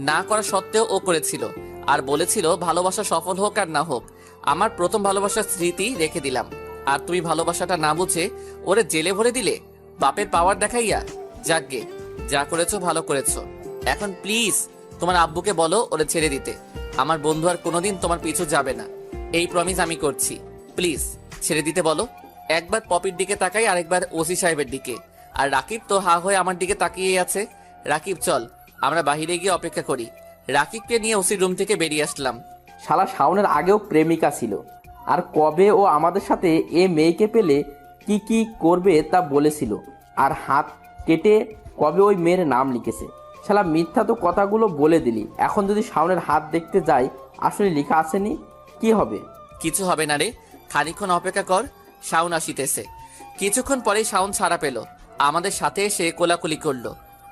না করা সত্ত্বেও ও করেছিল, আর বলেছিল ভালোবাসা সফল হোক আর না হোক, আমার প্রথম ভালোবাসার স্মৃতি রেখে দিলাম। আর তুমি ভালোবাসাটা না বুঝে ওরে জেলে ভরে দিলে, বাপের পাওয়ার দেখাইয়া। যাকগে, যা করেছো ভালো করেছো। এখন প্লিজ তোমার আব্বুকে বলো ওরে ছেড়ে দিতে। আমার বন্ধু আর কোনোদিন তোমার পিছু যাবে না, এই প্রমিস আমি করছি। প্লিজ ছেড়ে দিতে বলো। একবার পপির দিকে তাকাই, আরেকবার ওসি সাহেবের দিকে। আর রাকিব তো হা হয়ে আমার দিকে তাকিয়ে আছে। রাকিব চল, আমরা বাহিরে গিয়ে অপেক্ষা করি। রাকিবকে নিয়ে ওসির রুম থেকে বেরিয়ে আসলাম। শালা শাওনের আগেও প্রেমিকা ছিল, আর কবে ও আমাদের সাথে এ মেয়েকে পেলে কি কি করবে তা বলেছিল, আর হাত কেটে কবে ওই মেয়ের নাম লিখেছে। শালা মিথ্যা তো কথাগুলো বলে দিলি, এখন যদি শাওনের হাত দেখতে যাই আসলে লেখা আসেনি, কি হবে? কিছু হবে না রে, খানিকক্ষণ অপেক্ষা কর, শাওন আসিতেছে। কিছুক্ষণ পরেই শাওন ছাড়া পেল, আমাদের সাথে এসে কোলাকুলি করলো।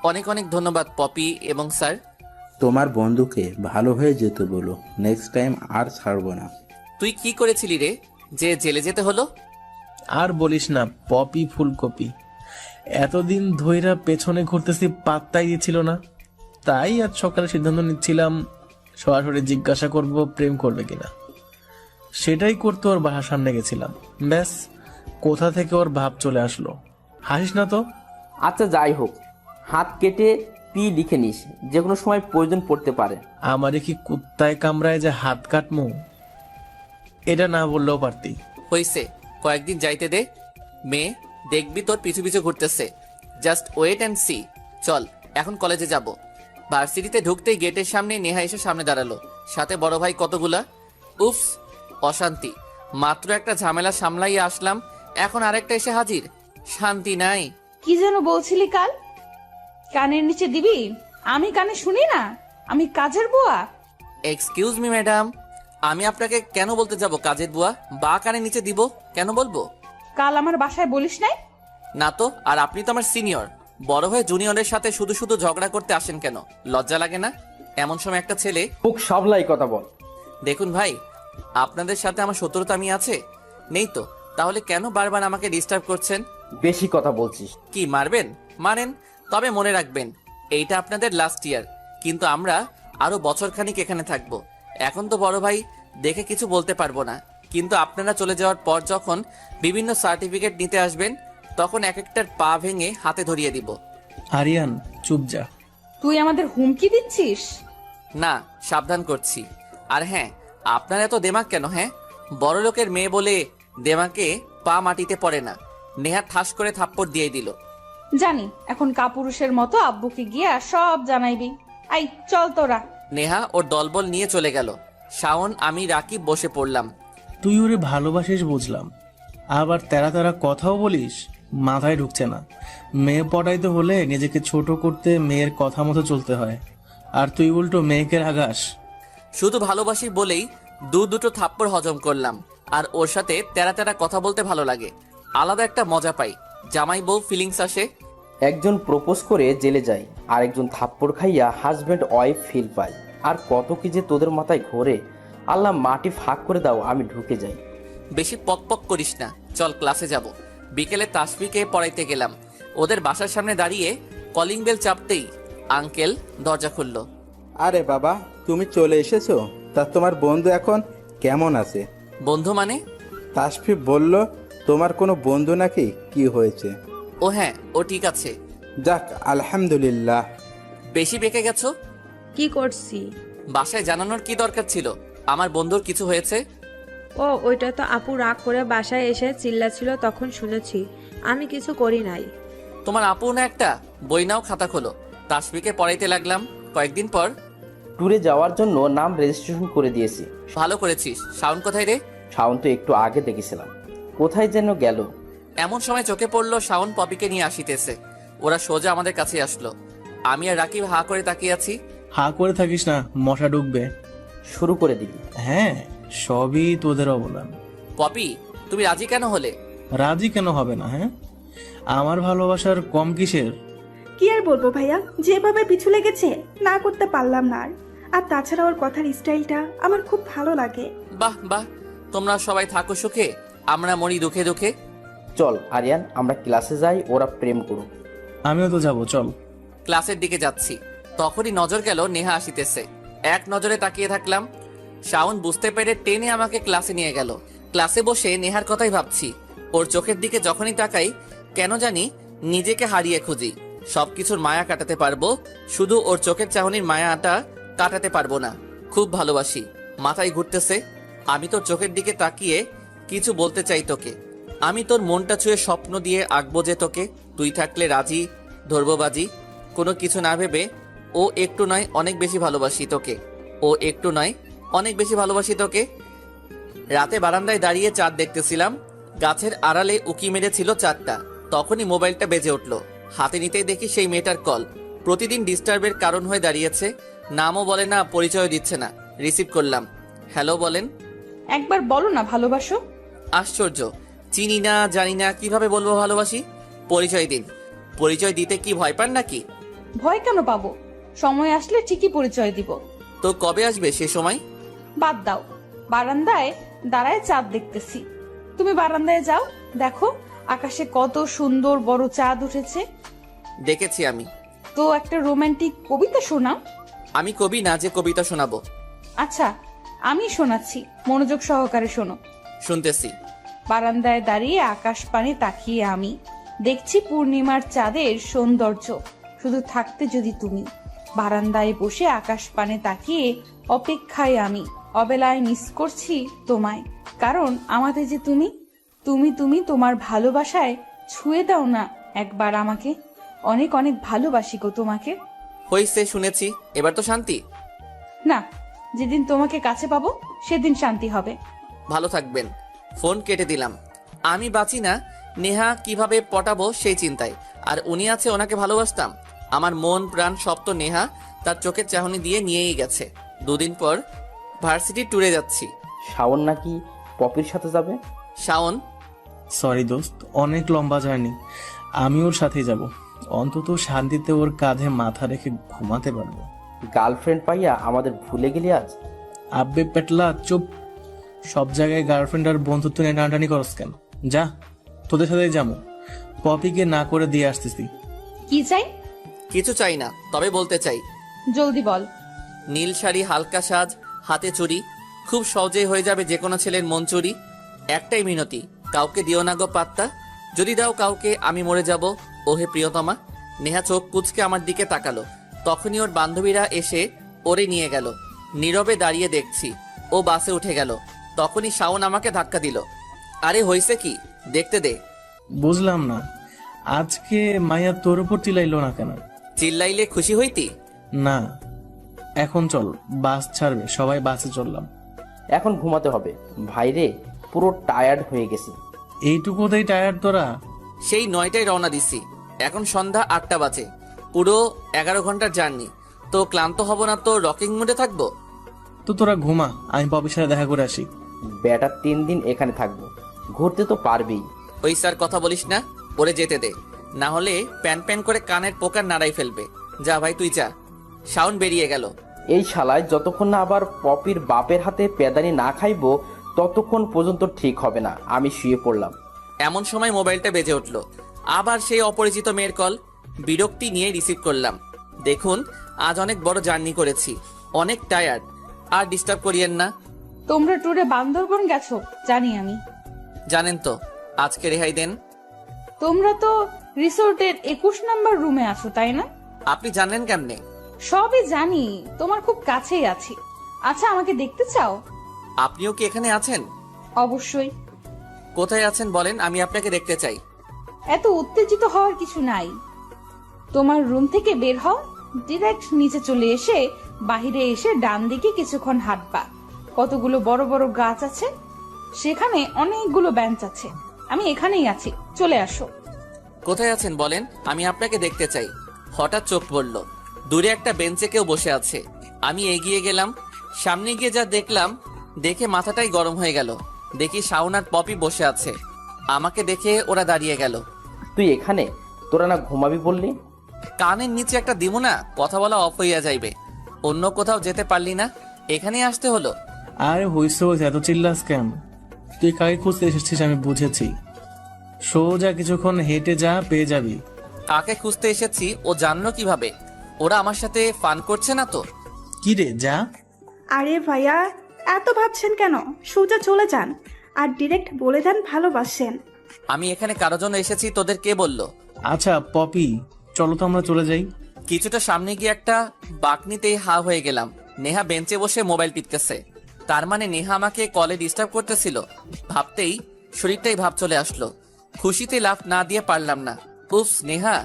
অনেক অনেক ধন্যবাদ পপি এবং স্যার। তোমার বন্ধুকে ভালো হয়ে যেতে বলো, নেক্সট টাইম আর ছাড়বো না। তুই কি করেছিলি রে যে জেলে যেতে হলো? আর বলিস না, পপি ফুলকপি এতদিন ধইরা পেছনে ঘুরতেছি, পাত্তাই দিচ্ছিল না। তাই আজ সকালে সিদ্ধান্ত নিচ্ছিলাম সরাসরি জিজ্ঞাসা করব প্রেম করবে কিনা। সেটাই করতে ওর বাসার সামনে গেছিলাম, ব্যাস কোথা থেকে ওর ভাব চলে আসলো। হাসিস না তো। আচ্ছা যাই হোক, হাত কেটে পি লিখে নিস, যে কোনো সময় প্রয়োজন পড়তে পারে। আমারে কি কুত্তায় কামড়ায় যে হাত কাটমু? এটা না বললেও পারতি। হইছে, কয়েকদিন যাইতে দে। মেয়ে দেখবি তোর পিছু পিছু ঘুরতেছে। Just wait and see. চল এখন কলেজে যাব। ভার্সিটিতে ঢুকতেই গেটের সামনে নেহা এসে সামনে দাঁড়ালো, সাথে বড় ভাই কতগুলা। উফস, অশান্তি। মাত্র একটা ঝামেলা সামলাইয়া আসলাম, এখন আরেকটা এসে হাজির। শান্তি নাই। কি যেন বলছিলি কাল? কানের নিচে দিবি? আমি কানে শুনি না? আমি কাজের বুয়া? এক্সকিউজ মি ম্যাডাম, আমি আপনাকে কেন বলতে যাব কাজের বুয়া? বা কানে নিচে দিব কেন বলবো? কাল আমার বাসায় বলিস নাই? না তো। আর আপনি তো আমার সিনিয়র, বড় হয়ে জুনিয়রের সাথে শুধু শুধু ঝগড়া করতে আসেন কেন? লজ্জা লাগে না? এমন সময় একটা ছেলে। মুখ সামলাই কথা বল। দেখুন ভাই, আপনাদের সাথে আমার শত্রুতা আমি আছে? নেই তো, তাহলে কেন বারবার আমাকে ডিস্টার্ব করছেন? বেশি কথা বলছিস। কি মারবেন? মারেন, তবে মনে রাখবেন এইটা আপনাদের লাস্ট ইয়ার, কিন্তু আমরা আরো বছরখানিক এখানে থাকবো। এখন তো বড় ভাই দেখে কিছু বলতে পারবো না, কিন্তু আপনারা চলে যাওয়ার পর যখন বিভিন্ন সার্টিফিকেট নিতে আসবেন, তখন এক একটার পা ভেঙে হাতে ধরিয়ে দিব। আরিয়ান চুপ যা। তুই আমাদের হুমকি দিচ্ছিস? না, সাবধান করছি। আর হ্যাঁ, আপনার এত দেমাগ কেন? হ্যাঁ, বড় লোকের মেয়ে বলে দেমাকে পা মাটিতে পড়ে না। নেহা ঠাস করে থাপ্পড় দিয়ে দিল। জানি, এখন কাপুরুষের মতো আব্বুকে গিয়ে সব জানাইবি। আই চল তোরা। নেহা ওর দলবল নিয়ে চলে গেল। শাওন, আমি, রাকিব বসে পড়লাম। তুই ওরে ভালোবাসিস বুঝলাম, আবার তেরা তেরা কথাও বলিস, মাথায় ঢুকছে না। মেয়ে পটাইতে হলে নিজেকে ছোট করতে মেয়ের কথা মতো চলতে হয়, আর তুই উল্টো মেয়েকে রাগাস। শুধু ভালোবাসি বলেই দুটো থাপ্পড় হজম করলাম। আর ওর সাথে তেরা তেরা কথা বলতে ভালো লাগে, আলাদা একটা মজা পাই। জামাই বউ ফিলিংস আসে। একজন প্রপোজ করে জেলে যায়, আর একজন থাপ্পড় খাইয়া হাজব্যান্ড ওয়াইফ ফিল পায়। আর কত কি যে তোদের মাথায় ঘোরে। আল্লাহ মাটি ফাঁক করে দাও, আমি ঢুকে যাই। বেশি পক পক করিস না, চল ক্লাসে যাব। বিকেলে তাসফিকে পড়াইতে গেলাম। ওদের বাসার সামনে দাঁড়িয়ে কলিং বেল চাপতেই আঙ্কেল দরজা খুলল। আরে বাবা, তুমি চলে এসেছো? তা তোমার বন্ধু এখন কেমন আছে? বন্ধু মানে? তাসফি বলল তোমার কোনো বন্ধু নাকি, কি হয়েছে? ও হ্যাঁ, ও ঠিক আছে। যাক, আলহামদুলিল্লাহ। বেশি বেঁকে গেছো? কি করছি? বাসায় জানানোর কি দরকার ছিল আমার বন্ধুর কিছু হয়েছে? ও ওইটা তো আপু রাগ করে বাসায় এসে চিল্লাছিল, তখন শুনেছি। আমি কিছু করি নাই। তোমার আপু না একটা? বই নাও, খাতা খোলো। তাসফিকে পড়াইতে লাগলাম। কয়েকদিন পর ট্যুরে যাওয়ার জন্য নাম রেজিস্ট্রেশন করে দিয়েছি। ভালো করেছিস। শাওন কোথায় রে? শাওন তো একটু আগে দেখেছিলাম, কোথায় যেন গেল। এমন সময় চোখে পড়লো শাওন পপিকে নিয়ে আসিতেছে। ওরা সোজা আমাদের কাছে আসলো। আমি আর রাকিব হা করে তাকিয়ে আছি। হা করে থাকিস না, মশা ঢুকবে। শুরু করে দিবি? হ্যাঁ, সবই তোদের অবদান। পপি, তুমি রাজি কেন হলে? রাজি কেন হবে না? হ্যাঁ, আমার ভালোবাসার কম কিসের? কি আর বলবো ভাইয়া, যেভাবে পিছু লেগেছে না করতে পারলাম না। আর তাছাড়া ওর কথার স্টাইলটা আমার খুব ভালো লাগে। বাহ বাহ, তোমরা সবাই থাকো সুখে, আমরা মরি দুঃখে দুঃখে। চল আরিয়ান, আমরা ক্লাসে যাই, ওরা প্রেম করুক। আমিও তো যাবো, চল। ক্লাসের দিকে যাচ্ছি, তখনই নজর গেল নেহা আসিতেছে। এক নজরে তাকিয়ে থাকলাম। শাওন বুঝতে পেরে টেনে আমাকে ক্লাসে নিয়ে গেল। ক্লাসে বসে নেহার কথাই ভাবছি। ওর চোখের দিকে যখনই তাকাই, কেন জানি নিজেকে হারিয়ে খুঁজি। সবকিছুর মায়া কাটাতে পারবো, শুধু ওর চোখের চাহনির মায়াটা কাটাতে পারবো না। খুব ভালোবাসি, মাথায় ঘুরতেছে। আমি তোর চোখের দিকে তাকিয়ে কিছু বলতে চাই তোকে। আমি তোর মনটা ছুঁয়ে স্বপ্ন দিয়ে আঁকবো যে তোকে। তুই থাকলে রাজি, ধরবো বাজি। কোনো কিছু না ভেবে ও একটু নয় অনেক বেশি ভালোবাসি তোকে। ও একটু নয় অনেক বেশি ভালোবাসি তোকে। রাতে বারান্দায় দাঁড়িয়ে চাঁদ দেখতেছিলাম। গাছের আড়ালে উকি মেরেছিল চাঁদটা। তখনই মোবাইলটা বেজে উঠলো। হাতে নিতেই দেখি সেই মেয়েটার কল। প্রতিদিন ডিস্টার্বের কারণ হয়ে দাঁড়িয়েছে। নামও বলে না, পরিচয় দিচ্ছে না। রিসিভ করলাম। হ্যালো বলেন। একবার বলো না ভালোবাসো। আশ্চর্য, চিনি না জানি না, কিভাবে বলবো ভালোবাসি? পরিচয় দিন। পরিচয় দিতে কি ভয় পান নাকি? ভয় কেন পাবো? সময় আসলে ঠিকই পরিচয় দিব। তো কবে আসবে সে সময়? বাদ দাও, বারান্দায় দাঁড়ায় চাঁদ দেখতেছি। তুমি বারান্দায় যাও, দেখো আকাশে কত সুন্দর বড় চাঁদ উঠেছে। দেখেছি আমি। তো একটা রোমান্টিক কবিতা শোনাও। আমি কবি না যে কবিতা শোনাবো। আচ্ছা, আমি শোনাচ্ছি, মনোযোগ সহকারে শোনো। শুনতেছি। বারান্দায় দাঁড়িয়ে আকাশ পানে তাকিয়ে আমি দেখছি পূর্ণিমার চাঁদের সৌন্দর্য। শুধু থাকতে যদি তুমি। বারান্দায় বসে আকাশ পানে তাকিয়ে অপেক্ষায় আমি অবেলায় মিস করছি তোমায়। কারণ আমাদের যে তুমি তুমি তুমি তোমার ভালোবাসায় ছুঁয়ে দাও না একবার আমাকে। অনেক অনেক ভালোবাসি গো তোমাকে। হইছে, শুনেছি। এবার তো শান্তি। না, যেদিন তোমাকে কাছে পাবো সেদিন শান্তি হবে। ভালো থাকবেন। ফোন কেটে দিলাম। আমি বাঁচি না, নেহা কিভাবে পটাবো সেই চিন্তায়। আর উনি আছে, ওনাকে ভালোবাসতাম। আমার মন প্রাণ সব তো নেহা তার চোখের চাহনি দিয়ে নিয়েই গেছে। দুদিন পর ভার্সিটি ট্যুরে যাচ্ছি। শাওন নাকি পপির সাথে যাবে? শাওন? সরি দোস্ত, অনেক লম্বা জার্নি। আমি ওর সাথেই যাব। অন্তত শান্তিতে ওর কাঁধে মাথা রেখে ঘুমাতে পারবো। গার্লফ্রেন্ড পাইয়া আমাদের ভুলে গেলি আজ? আব্বে পেটলা চুপ। সব জায়গায় গার্লফ্রেন্ড আর বন্ধুত্ব নিয়ে টানাটানি করস কেন? যা, তোদের সাথে যাবো। পপিকে না করে দিয়ে আসতেছি। কি চাই? কিছু চাই না, তবে বলতে চাই। জলদি বল। নীল শাড়ি, হালকা সাজ, হাতে চুড়ি। খুব সহজেই হয়ে যাবে যে কোনো ছেলের মন চুরি। একটাই মিনতি, কাউকে দিও না গো পাত্তা। যদি দাও কাউকে আমি মরে যাব। ওহে প্রিয়তমা। নেহা চোখ কুচকে আমার দিকে তাকালো। তখনই ওর বান্ধবীরা এসে ওরে নিয়ে গেল। নীরবে দাঁড়িয়ে দেখছি। ও বাসে উঠে গেল। তখনই শাওন আমাকে ধাক্কা দিল। আরে হইছে কি, দেখতে দে। বুঝলাম না, আজকে মায়া তোর উপর চিল্লাইলো না কেন? চিল্লাইলে খুশি হইতি? না, এখন চল, বাস ছাড়বে, সবাই বাসে চললাম। এখন ঘুমাতে হবে ভাইরে, পুরো টায়ার্ড হয়ে গেছি। এইটুকুতেই টায়ার্ড তোরা? সেই 9টায় রওনা দিছি। এখন সন্ধ্যা 8টা বাজে। পুরো 11 ঘন্টার জার্নি। তো ক্লান্ত হব না তো রকিং মুডে থাকবো? তো তোরা ঘুমা, আমি পপির সাথে দেখা করে আসি। বেটা 3 দিন এখানে থাকবো, ঘুরতে তো পারবেই। ওই স্যার কথা বলিস না, ওরে যেতে দে। না হলে প্যান প্যান করে কানের পোকার নাড়াই ফেলবে। যা ভাই তুই যা। শাওন বেরিয়ে গেল। এই শালায় যতক্ষণ না আবার পপির বাপের হাতে পেদানি না খাইবো ততক্ষণ পর্যন্ত ঠিক হবে না। আমি শুয়ে পড়লাম। এমন সময় মোবাইলটা বেজে উঠল। আবার সেই অপরিচিত মেয়ের কল। বিরক্তি নিয়ে রিসিভ করলাম। দেখুন, আজ অনেক বড় জার্নি করেছি, অনেক টায়ার্ড। আর ডিস্টার্ব করিয়েন না। তোমরা ট্যুরে বান্দরবন গেছো জানি আমি। জানেন তো, আজকে রেহাই দেন। তোমরা তো রিসোর্টের 21 নম্বর রুমে আছো, তাই না? আপনি জানলেন কেমনে? সবই জানি, তোমার খুব কাছেই আছি। আচ্ছা, আমাকে দেখতে চাও? আপনিও কি এখানে আছেন? অবশ্যই। কোথায় আছেন বলেন, আমি আপনাকে দেখতে চাই। এত উত্তেজিত হওয়ার কিছু নাই। তোমার রুম থেকে বের হও, ডিরেক্ট নিচে চলে এসে বাহিরে এসে ডান দিকে কিছুক্ষণ হাঁটবা। কতগুলো বড় বড় গাছ আছে, সেখানে অনেকগুলো বেঞ্চ আছে। আমি এখানেই আছি, চলে আসো। কোথায় আছেন বলেন, আমি আপনাকে দেখতে চাই। হঠাৎ চোখ পড়ল, দূরে একটা বেঞ্চে কেউ বসে আছে। আমি এগিয়ে গেলাম। সামনে গিয়ে যা দেখলাম, দেখে মাথাটাই গরম হয়ে গেল। দেখি শাওন আর পপি বসে আছে। আমাকে দেখে ওরা দাঁড়িয়ে গেল। তুই এখানে? তোরা না ঘুমাবি বললি? কানের নিচে একটা দিমু না, কথা বলা অফ হইয়া যাইবে। অন্য কোথাও যেতে পারলি না, এখানে আসতে হলো। আরে হইছে, এত চিল্লাস কেন? তুই কাকে খুঁজতে এসেছিস আমি বুঝেছি। সোজা কিছুক্ষণ হেঁটে যা, পেয়ে যাবি। কাকে খুঁজতে এসেছি ও জানলো কিভাবে? ওরা আমার সাথে ফান করছে না তো? কি রে, যা। আরে ভাইয়া, এত ভাবছেন কেন? সোজা চলে যান আর ডিরেক্ট বলে দেন ভালোবাসেন। আমি এখানে কারো জন্য এসেছি, তোদের কে বললো? আচ্ছা পপি, চলো তো আমরা চলে যাই। কিছুটা সামনে গিয়ে একটা বাকনিতেই হা হয়ে গেলাম। নেহা বেঞ্চে বসে মোবাইল টিপতেছে। তার মানে নেহা আমাকে কলে ডিস্টার্ব করতেছিল। ভাবতেই শরীরটাই ভাব চলে আসলো। খুশিতে লাফ না দিয়ে পারলাম না। উফ নেহা,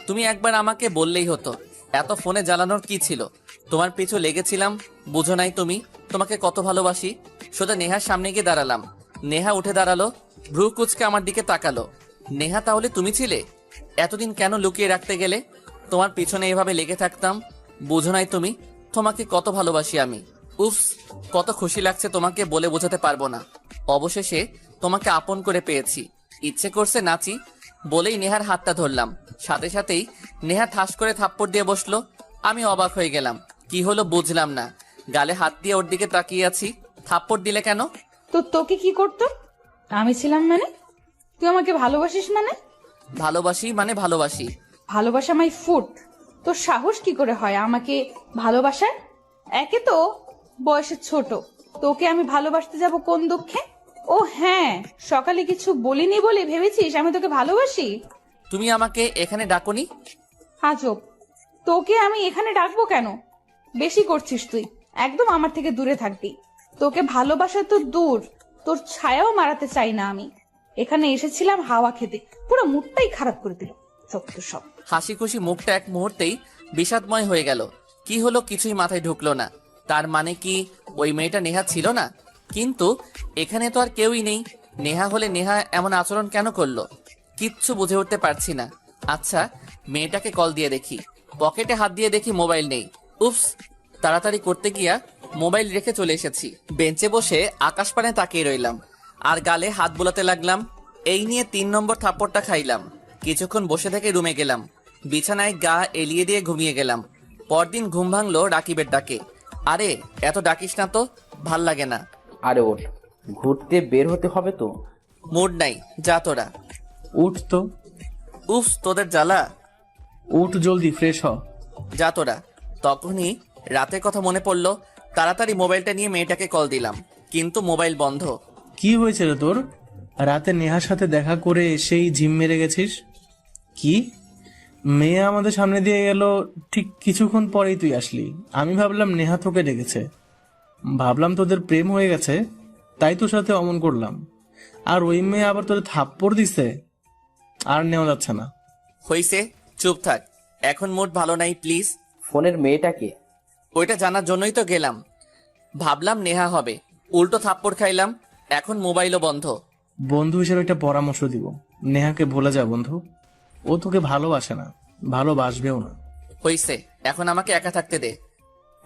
তুমি একবার আমাকে বললেই হতো। এত ফোনে জ্বালানোর কি ছিল? তোমার পিছু লেগেছিলাম, বুঝো নাই তুমি তোমাকে কত ভালোবাসি। সোজা নেহার সামনে গিয়ে দাঁড়ালাম। নেহা উঠে দাঁড়ালো, ভ্রু কুচকে আমার দিকে তাকালো। নেহা, তাহলে তুমি ছিলে? এতদিন কেন লুকিয়ে রাখতে গেলে? তোমার পিছনে এভাবে লেগে থাকতাম। বুঝো নাই তুমি, তোমাকে কত ভালোবাসি আমি। উফস, কত খুশি লাগছে তোমাকে বলে বোঝাতে পারবো না। অবশেষে তোমাকে আপন করে পেয়েছি। ইচ্ছে করছে নাচি বলেই নেহার হাতটা ধরলাম। সাথে সাথেই নেহা ঠাস করে থাপ্পড় দিয়ে বসলো। আমি অবাক হয়ে গেলাম, কি হলো বুঝলাম না। গালে হাত দিয়ে ওর দিকে তাকিয়ে আছি। থাপ্পড় দিলে কেন? তো তোকে কি করতো? আমি ছিলাম মানে? তুই আমাকে ভালোবাসিস মানে? ভালোবাসি মানে ভালোবাসি। ভালোবাসা মাই ফুট। তোর সাহস কি করে হয় আমাকে ভালোবাসার? একে তো বয়সে ছোট, তোকে আমি ভালোবাসতে যাব কোন দুঃখে? ও হ্যাঁ, সকালে কিছু বলিনি বলে ভেবেছিস আমি তোকে ভালোবাসি? তুমি আমাকে এখানে ডাকোনি? আজব, তোকে আমি এখানে ডাকবো কেন? বেশি করছিস তুই, একদম আমার থেকে দূরে থাকবি। তোকে ভালোবাসা তো দূর, তোর ছায়াও মারাতে চাই না আমি। এখানে এসেছিলাম হাওয়া খেতে, পুরো মুডটাই খারাপ করে দিল সত্য সব। হাসি খুশি মুখটা এক মুহূর্তেই বিষাদময় হয়ে গেল। কি হলো কিছুই মাথায় ঢুকলো না। তার মানে কি ওই মেয়েটা নেহা ছিল না? কিন্তু এখানে তো আর কেউই নেই। নেহা হলে নেহা এমন আচরণ কেন করলো? কিচ্ছু বুঝে উঠতে পারছি না। আচ্ছা, মেয়েটাকে কল দিয়ে দেখি। পকেটে হাত দিয়ে দেখি মোবাইল নেই। উফস, তাড়াতাড়ি করতে গিয়া মোবাইল রেখে চলে এসেছি। বেঞ্চে বসে আকাশপানে তাকিয়ে রইলাম আর গালে হাত বোলাতে লাগলাম। এই নিয়ে 3 নম্বর থাপ্পড়টা খাইলাম। কিছুক্ষণ বসে থেকে রুমে গেলাম। বিছানায় গা এলিয়ে দিয়ে ঘুমিয়ে গেলাম। পরদিন ঘুম ভাঙলো রাকিবের ডাকে। আরে এত ডাকিস না তো, ভাল লাগে না। আরে ওঠ, ঘুরতে বের হতে হবে তো। মুড নাই, যা তোরা। উঠ তো, উফ, তোদের জ্বালা। উঠ জলদি, ফ্রেশ হ। যা তোরা। তখনই রাতের কথা মনে পড়লো। তাড়াতাড়ি মোবাইলটা নিয়ে মেয়েটাকে কল দিলাম, কিন্তু মোবাইল বন্ধ। কি হয়েছে রে তোর? রাতে নেহার সাথে দেখা করে এসেই ঝিম মেরে গেছিস? কি, মেয়ে আমাদের সামনে দিয়ে গেল, ঠিক কিছুক্ষণ পরেই তুই আসলি। আমি ভাবলাম নেহা তোকে ডেকেছে, ভাবলাম তোদের প্রেম হয়ে গেছে, তাই তোর সাথে অমন করলাম। আর ওই মেয়ে আবার তোদের থাপ্পড় দিছে, আর নেওয়া যাচ্ছে না। হইছে, চুপ থাক। এখন মুড ভালো নাই, প্লিজ। ফোনের মেয়েটাকে? ওইটা জানার জন্যই তো গেলাম। ভাবলাম নেহা হবে, উল্টো থাপ্পড় খাইলাম। এখন মোবাইলও বন্ধ। বন্ধু হিসেবে একটা পরামর্শ দিব, নেহাকে ভুলে যা বন্ধু। ও তোকে ভালোবাসে না, ভালোবাসবেও না। হইছে, এখন আমাকে একা থাকতে দে।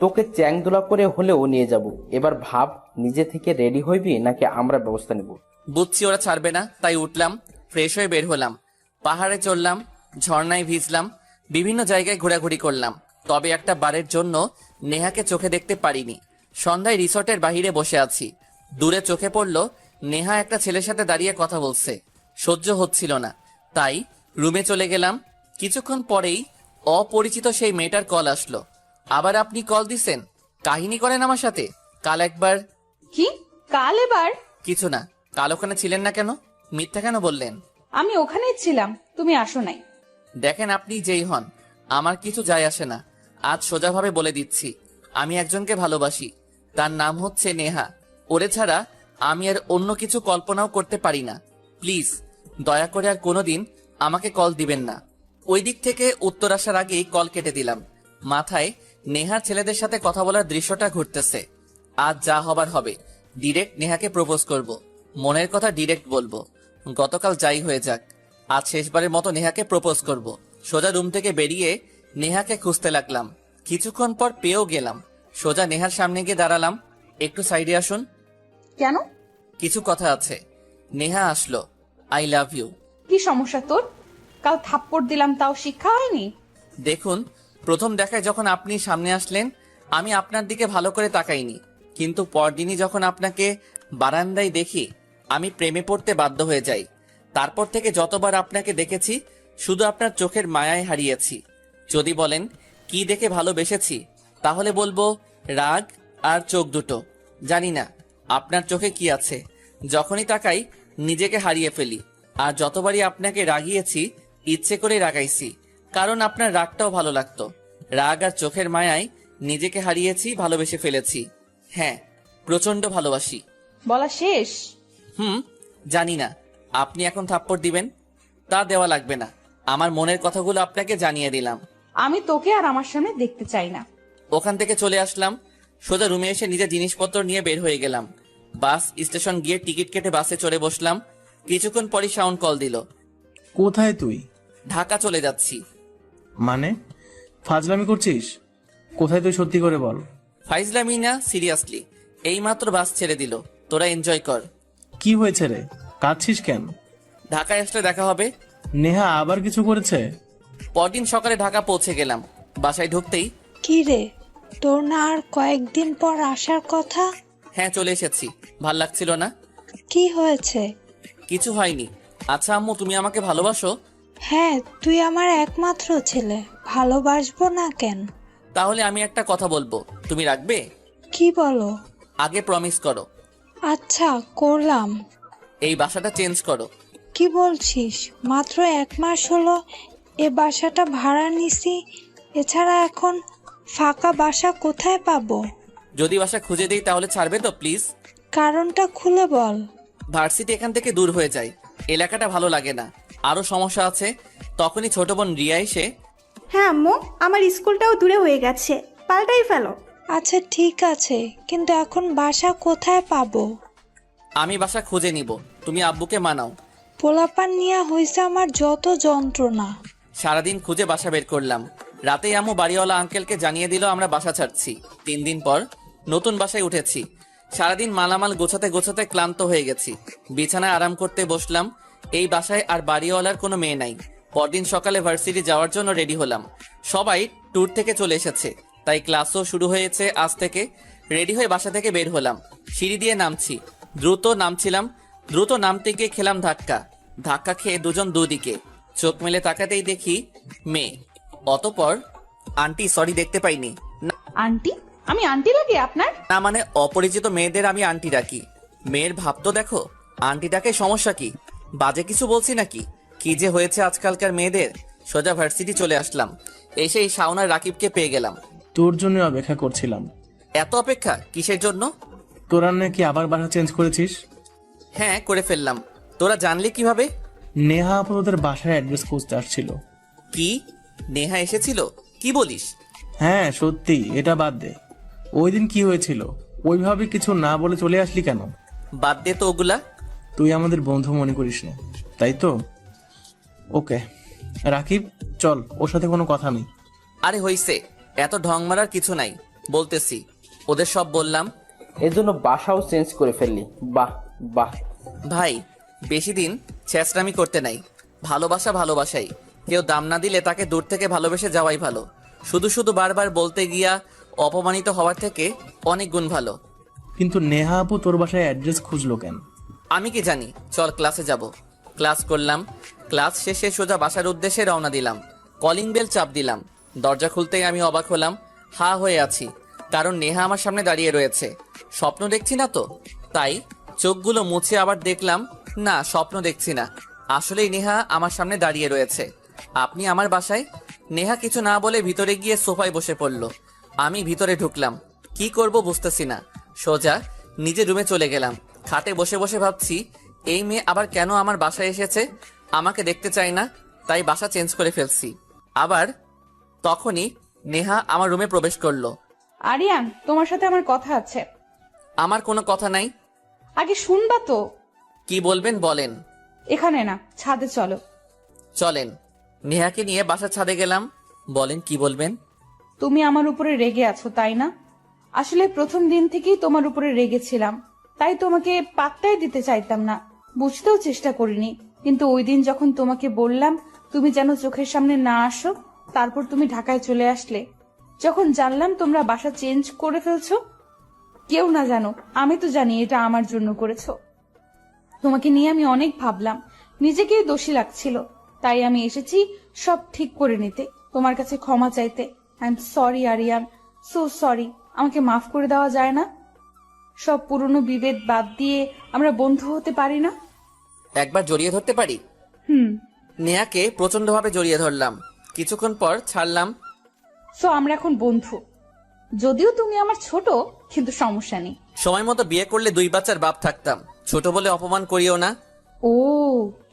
তোকে চ্যাংদোলা করে হলেও নিয়ে যাব। এবার ভাব, নিজে থেকে রেডি হইবি নাকি আমরা ব্যবস্থা নেব? বুঝছি ওরা ছাড়বে না, তাই উঠলাম, ফ্রেশ হয়ে বের হলাম। পাহাড়ে চড়লাম, ঝর্ণায় ভিজলাম, বিভিন্ন জায়গায় ঘোরাঘুরি করলাম। তবে একটা বারের জন্য নেহাকে চোখে দেখতে পারিনি। সন্ধ্যায় রিসর্টের বাহিরে বসে আছি। দূরে চোখে পড়লো নেহা একটা ছেলের সাথে দাঁড়িয়ে কথা বলছে। সহ্য হচ্ছিল না, তাই রুমে চলে গেলাম। কিছুক্ষণ পরেই অপরিচিত সেই মেয়েটার কল আসলো। আবার আপনি কল দিছেন? কাহিনী করেন আমার সাথে? কাল একবার। কি কাল? এবার? কিছু না, কাল ওখানে ছিলেন না কেন? মিথ্যা কেন বললেন? আমি ওখানেই ছিলাম, তুমি আসো নাই। দেখেন, আপনি যেই হন আমার কিছু যায় আসে না। আজ সোজাভাবে বলে দিচ্ছি, আমি একজনকে ভালোবাসি। তার নাম হচ্ছে নেহা। ওরে ছাড়া আমি আর অন্য কিছু কল্পনাও করতে পারি না। প্লিজ দয়া করে আর কোনোদিন আমাকে কল দিবেন না। ওই দিক থেকে উত্তর আসার আগেই কল কেটে দিলাম। মাথায় নেহার ছেলেদের সাথে কথা বলার দৃশ্যটা ঘুরতেছে। আজ যা হবার হবে। ডিরেক্ট নেহাকে প্রপোজ করব, মনের কথা ডিরেক্ট বলবো। গতকাল যাই হয়ে যাক, আজ শেষবারের মতো নেহাকে প্রপোজ করব। সোজা রুম থেকে বেরিয়ে নেহাকে খুঁজতে লাগলাম। কিছুক্ষণ পর পেয়েও গেলাম। সোজা নেহার সামনে গিয়ে দাঁড়ালাম। একটু সাইডে আসুন। কেন? কিছু কথা আছে। নেহা আসলো। I love you. কি সমস্যা তোর? কাল থাপ্পড় দিলাম, তাও শিক্ষা হয়নি? দেখুন, প্রথম দেখায় যখন আপনি সামনে আসলেন আমি আপনার দিকে ভালো করে তাকাইনি, কিন্তু পরদিনই যখন আপনাকে বারান্দায় দেখি আমি প্রেমে পড়তে বাধ্য হয়ে যাই। তারপর থেকে যতবার আপনাকে দেখেছি শুধু আপনার চোখের মায়ায় হারিয়েছি। যদি বলেন কি দেখে ভালোবেসেছি, তাহলে বলবো রাগ আর চোখ দুটো। জানি না আপনার চোখে কি আছে, যখনই তাকাই নিজেকে হারিয়ে ফেলি। আর যতবারই আপনাকে রাগিয়েছি ইচ্ছে করে রাগাইছি, কারণ আপনার রাগটাও ভালো লাগতো। রাগ আর চোখের মায়ায় নিজেকে হারিয়েছি, ভালোবেসে ফেলেছি। হ্যাঁ, প্রচন্ড ভালোবাসি। বলা শেষ? জানি না আপনি এখন থাপ্পড় দিবেন, তা দেওয়া লাগবে না। আমার মনের কথাগুলো আপনাকে জানিয়ে দিলাম। আমি তোকে আর আমার সামনে দেখতে চাই না। ওখান থেকে চলে আসলাম। সোজা রুমে এসে নিজের জিনিসপত্র নিয়ে বের হয়ে গেলাম। বাস স্টেশন গিয়ে টিকিট কেটে বাসে চড়ে বসলাম। কিছুক্ষণ পরই সাউন্ড কল দিল। কোথায় তুই? ঢাকা চলে যাচ্ছি। মানে ফাজলামি করছিস? কোথায় তুই, সত্যি করে বল। ফাইজলামি না, সিরিয়াসলি। এইমাত্র বাস ছেড়ে দিল, তোরা এনজয় কর। কি হয়েছে রে, কাঁদছিস কেন? ঢাকায় আসলে দেখা হবে। নেহা আবার কিছু করেছে? পরদিন সকালে ঢাকা পৌঁছে গেলাম। বাসায় ঢুকতেই, কি রে, তোর না আর কয়েকদিন পর আসার কথা? হ্যাঁ চলে এসেছি। ভাল লাগছিল না? কি হয়েছে? কিছু হয়নি। আচ্ছা আম্মু, তুমি আমাকে ভালোবাসো? হ্যাঁ, তুই আমার একমাত্র ছেলে, ভালোবাসবো না কেন? তাহলে আমি একটা কথা বলবো, তুমি রাখবে? কি বলো? আগে প্রমিস করো। আচ্ছা, করলাম। এই বাসাটা চেঞ্জ করো। কি বলছিস? মাত্র 1 মাস হলো এ বাসাটা ভাড়া নিছি, এছাড়া এখন ফাঁকা বাসা কোথায় পাবো? যদি বাসা খুঁজে দিই তাহলে ছাড়বে তো প্লিজ? কারণটা খুলে বল। ভার্সিটি এখান থেকে দূর হয়ে যায়, এলাকাটা ভালো লাগে না, আরো সমস্যা আছে। তখনই ছোট বোন রিয়া এসে, হ্যাঁ আম্মু, আমার স্কুলটাও দূরে হয়ে গেছে, পাল্টাই ফেলো। আচ্ছা ঠিক আছে, কিন্তু এখন বাসা কোথায় পাবো? আমি বাসা খুঁজে নিব, তুমি আব্বুকে মানাও। পোলাপান নিয়ে হয়েছে আমার যত যন্ত্রণা। সারাদিন খুঁজে বাসা বের করলাম। রাতেই আম্মু বাড়িওয়ালা আঙ্কেলকে জানিয়ে দিল আমরা বাসা ছাড়ছি। 3 দিন পর নতুন বাসায় উঠেছি। সারাদিন মালামাল গোছাতে গোছাতে ক্লান্ত হয়ে গেছি। বিছানায় আরাম করতে বসলাম। এই বাসায় আর বাড়িওয়ালার কোনো মেয়ে নাই। পরদিন সকালে ভার্সিটি যাওয়ার জন্য রেডি হলাম। সবাই ট্যুর থেকে চলে এসেছে, তাই ক্লাসও শুরু হয়েছে আজ থেকে। রেডি হয়ে বাসা থেকে বের হলাম। সিঁড়ি দিয়ে নামছি, দ্রুত নামছিলাম। দ্রুত নামতে গিয়ে খেলাম ধাক্কা। ধাক্কা খেয়ে দুজন দুদিকে। চোখ মেলে তাকাতেই দেখি মেয়ে। অতপর, আন্টি সরি, দেখতে পাইনি। আন্টি? আমি আন্টি লাগে আপনার? না মানে অপরিচিত মেয়েদের আমি আন্টি ডাকি। মেয়ের ভাব তো দেখো। আন্টি ডাকে সমস্যা কি? বাজে কিছু বলছি নাকি? কি যে হয়েছে আজকালকার মেয়েদের। সোজা ভার্সিটি চলে আসলাম। এসে এই শাওনার রাকিবকে পেয়ে গেলাম। তোর জন্য অপেক্ষা করছিলাম। এত অপেক্ষা কিসের জন্য? তোরা নাকি আবার বাসা চেঞ্জ করেছিস? হ্যাঁ করে ফেললাম। তোরা জানলি কিভাবে? নেহা আপু তোদের বাসার অ্যাড্রেস খুঁজতে আসছিল। কি? নেহা এসেছিল? কি বলিস? হ্যাঁ সত্যি, এটা বাদ দে। ওই দিন কি হয়েছিল? ওইভাবে কিছু না বলে চলে আসলি কেন? বাদ দে তো ওগুলা। তুই আমাদের বন্ধু মনে করিস না, তাই তো? ওকে রাকিব, চল, ওর সাথে কোনো কথা নেই। আরে হইছে, এত ঢং মারার কিছু নাই, বলতেছি। ওদের সব বললাম। এজন্য বাসাও চেঞ্জ করে ফেললি, বাহ বাহ। ভাই, বেশি দিন ছেঁচড়ামি করতে নাই। ভালোবাসা ভালোবাসাই। কেউ দাম না দিলে তাকে দূর থেকে ভালোবেসে যাওয়াই ভালো। শুধু শুধু বারবার বলতে গিয়া অপমানিত হওয়ার থেকে অনেক গুণ ভালো। কিন্তু নেহা আপু তোর বাসায় অ্যাড্রেস খুঁজলো কেন? আমি কি জানি। চল ক্লাসে যাব। ক্লাস করলাম। ক্লাস শেষে সোজা বাসার উদ্দেশ্যে রওনা দিলাম। কলিং বেল চাপ দিলাম। দরজা খুলতেই আমি অবাক হলাম। হা হয়ে আছি, কারণ নেহা আমার সামনে দাঁড়িয়ে রয়েছে। স্বপ্ন দেখছি না তো? তাই চোখগুলো মুছে আবার দেখলাম, না স্বপ্ন দেখছি না, আসলেই নেহা আমার সামনে দাঁড়িয়ে রয়েছে। আপনি আমার বাসায়? নেহা কিছু না বলে ভিতরে গিয়ে সোফায় বসে পড়ল। আমি ভিতরে ঢুকলাম। কি করব বুঝতেছি না। সোজা নিজের রুমে চলে গেলাম। খাটে বসে বসে ভাবছি, এই মেয়ে আবার কেন আমার বাসায় এসেছে? আমাকে দেখতে চাই না, তাই বাসা চেঞ্জ করে ফেলছি। আবার তখনই নেহা আমার রুমে প্রবেশ করলো। আরিয়ান, তোমার সাথে আমার কথা আছে। আমার কোনো কথা নাই। আগে শুনবা তো। কি বলবেন বলেন। এখানে না, ছাদে চলো। চলেন। নেহাকে নিয়ে বাসার ছাদে গেলাম। বলেন কি বলবেন। তুমি আমার উপরে রেগে আছো, তাই না? আসলে প্রথম দিন থেকেই তোমার উপরে রেগেছিলাম, তাই তোমাকে পাত্তাই দিতে চাইতাম না, বুঝতেও চেষ্টা করিনি। কিন্তু ওই দিন যখন তোমাকে বললাম তুমি যেন চোখের সামনে না আসো, তারপর তুমি ঢাকায় চলে আসলে। যখন জানলাম তোমরা বাসা চেঞ্জ করে ফেলছো, কেউ না জানো, আমি তো জানি এটা আমার জন্য করেছো। তোমাকে নিয়ে আমি অনেক ভাবলাম, নিজেকেই দোষী লাগছিল, তাই আমি এসেছি সব ঠিক করে নিতে, তোমার কাছে ক্ষমা চাইতে। I am sorry Aryan, so sorry. আমাকে মাফ করে দেওয়া যায় না? সব পুরনো বিভেদ বাদ দিয়ে আমরা বন্ধু হতে পারি না? একবার জড়িয়ে ধরতে পারি? নেহাকে প্রচন্ডভাবে জড়িয়ে ধরলাম। কিছুক্ষণ পর ছাড়লাম। সো আমরা এখন বন্ধু। যদিও তুমি আমার ছোট, কিন্তু সমস্যা নেই। সময় মতো বিয়ে করলে 2 বাচ্চার বাপ থাকতাম। ছোট বলে অপমান করিও না। ও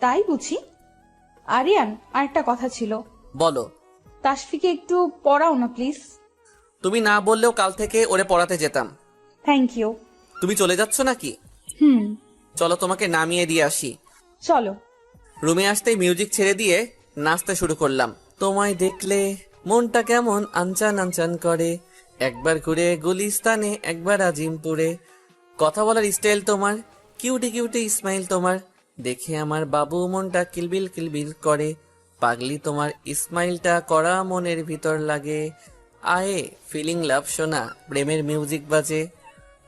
তাই বুঝি। আরিয়ান, আরেকটা কথা ছিল। বলো। তাসফিকে একটু পড়াও না প্লিজ। তুমি না বললেও কাল থেকে ওরে পড়াতে যেতাম। Thank you. তুমি চলে যাচ্ছ নাকি? চলো তোমাকে নামিয়ে দিয়ে আসি। চলো। রুমে আসতেই মিউজিক ছেড়ে দিয়ে নাচতে শুরু করলাম। তোমায় দেখলে মনটা কেমন আনচান আনচান করে, একবার ঘুরে গুলিস্তানে একবার আজিমপুরে। কথা বলার স্টাইল তোমার, কিউটি কিউটি স্মাইল তোমার, দেখে আমার বাবু মনটা কিলবিল কিলবিল করে। পাগলি তোমার স্মাইলটা করা মনের ভিতর লাগে। আয়ে ফিলিং লাভ শোনা, প্রেমের মিউজিক বাজে।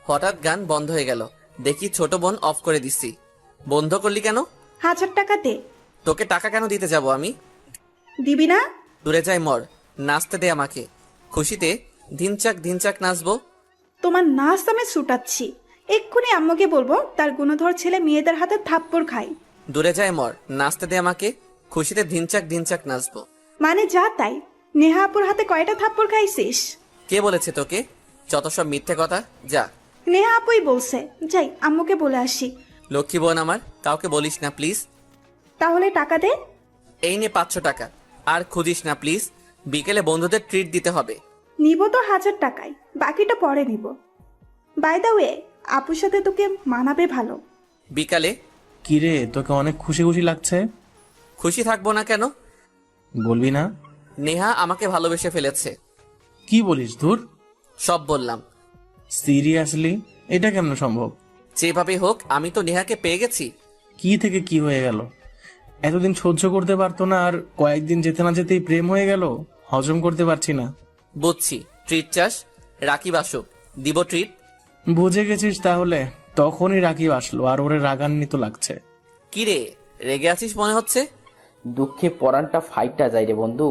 হঠাৎ গান বন্ধ হয়ে গেল, দেখি ছোট বোন অফ করে দিছি। বন্ধ করলি কেন? 1000 টাকা দে। তোকে টাকা কেন দিতে যাব আমি? দিবি না? দূরে যাই মর, নাচতে দে আমাকে। খুশিতে ধিনচাক নাচবো। তোমার নাচ আমি ছুটাচ্ছি। এক্ষুনি আম্মুকে বলবো তার গুণধর ছেলে মেয়েদের হাতে থাপ্পড় খায়। দূরে যাই মর, নাচতে দে আমাকে। খুশিতে ধিনচাক নাচবো। মানে যা তাই। নেহা আপুর হাতে কয়টা থাপ্পড় খাইছিস? কে বলেছে তোকে? যত সব মিথ্যে কথা, যা। নেহা আপুই বলছে। যাই আম্মুকে বলে আসি। লক্ষ্মী বোন আমার, কাউকে বলিস না প্লিজ। তাহলে টাকা দে। এই নে 500 টাকা, আর খুঁজিস না প্লিজ। বিকেলে বন্ধুদের ট্রিট দিতে হবে। নিব তো 1000 টাকায়, বাকিটা পরে নিব। বাই দ্য ওয়ে, আপুর সাথে তোকে মানাবে ভালো। বিকালে? কিরে, তোকে অনেক খুশি খুশি লাগছে। খুশি থাকবো না কেন? বলবি না? নেহা আমাকে ভালোবেসে ফেলেছে। কি বলিস ধুর? সব বললাম। সিরিয়াসলি? এটা কেমন সম্ভব? যেভাবে হোক আমি তো নেহাকে পেয়ে গেছি। কি থেকে কি হয়ে গেল? এতদিন সহ্য করতে পারতো না, আর কয়েকদিন যেতে না যেতেই প্রেম হয়ে গেল। হজম করতে পারছি না। বুঝছি, ট্রিট চাস। রাকিব আসুক, দিব ট্রিট। বুঝে গেছিস তাহলে? তখনই রাকিব আসলো, আর ওরে রাগান্বিত লাগছে। কি রে, রেগে আছিস মনে হচ্ছে? দুঃখে পরানটা ফাইটটা যায় রে বন্ধু।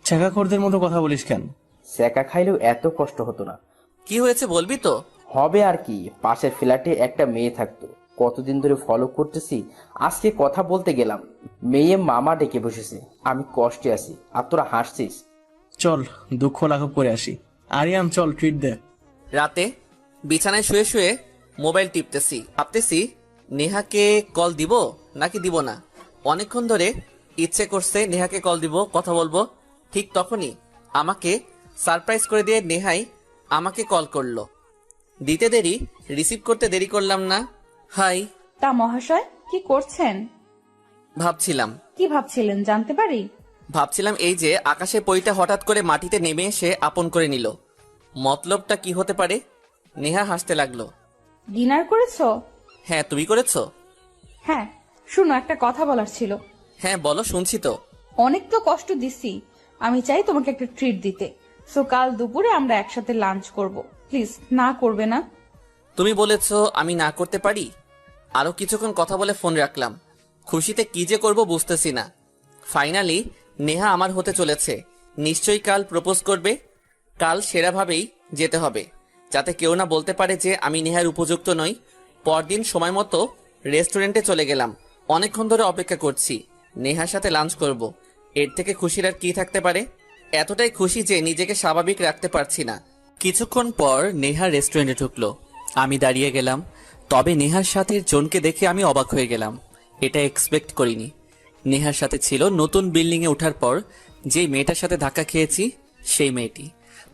ছেঁকাখোরদের মতো কথা বলিস কেন? সেকা খাইলেও এত কষ্ট হতো না। কি হয়েছে বলবি তো? হবে আর কি, পাশের ফ্ল্যাটে একটা মেয়ে থাকতো, কতদিন ধরে ফলো করতেছি। আজকে কথা বলতে গেলাম, মেয়ে মামা ডেকে বসেছে। আমি কষ্টে আছি, আর তোরা হাসছিস। চল দুঃখ লাঘব করে আসি। আরিয়ান চল, ট্রিট দে। রাতে বিছানায় শুয়ে শুয়ে মোবাইল টিপতেছি, ভাবতেছি নেহাকে কল দিব নাকি দিব না। অনেকক্ষণ ধরে ইচ্ছে করছে নেহাকে কল দিব, কথা বলবো। ঠিক তখনই আমাকে সারপ্রাইজ করে দিয়ে নেহাই আমাকে কল করলো। দিতে দেরি, রিসিভ করতে দেরি করলাম না। হাই। তা মহাশয়, কি করছেন? ভাবছিলাম। কি ভাবছিলেন জানতে পারি? ভাবছিলাম এই যে আকাশের পরীটা হঠাৎ করে মাটিতে নেমে এসে আপন করে নিল, মতলবটা কি হতে পারে? নেহা হাসতে লাগলো। ডিনার করেছো? হ্যাঁ, তুমি করেছো? হ্যাঁ। শুনো, একটা কথা বলার ছিল। হ্যাঁ বলো, শুনছি তো। অনেক তো কষ্ট দিছি, আমি চাই তোমাকে একটা ট্রিট দিতে। সো কাল দুপুরে আমরা একসাথে লাঞ্চ করব। প্লিজ না করবে না? তুমি বলেছো আমি না করতে পারি। আরো কিছুক্ষণ কথা বলে ফোন রাখলাম। খুশিতে কি যে করব বুঝতেছি না। ফাইনালি নেহা আমার হতে চলেছে। নিশ্চয়ই কাল প্রপোজ করবে। কাল সেরাভাবেই যেতে হবে, যাতে কেউ না বলতে পারে যে আমি নেহার উপযুক্ত নই। পরদিন সময় মতো রেস্টুরেন্টে চলে গেলাম। অনেকক্ষণ ধরে অপেক্ষা করছি, নেহার সাথে লাঞ্চ করব। এর থেকে খুশির আর কি থাকতে পারে? এতটাই খুশি যে নিজেকে স্বাভাবিক রাখতে পারছি না। কিছুক্ষণ পর নেহা রেস্টুরেন্টে ঢুকলো, আমি দাঁড়িয়ে গেলাম। তবে নেহার সাথে জনকে দেখে আমি অবাক হয়ে গেলাম। এটা এক্সপেক্ট করিনি। নেহার সাথে ছিল নতুন বিল্ডিং এ ওঠার পর যে মেয়েটার সাথে ধাক্কা খেয়েছি, সেই মেয়েটি,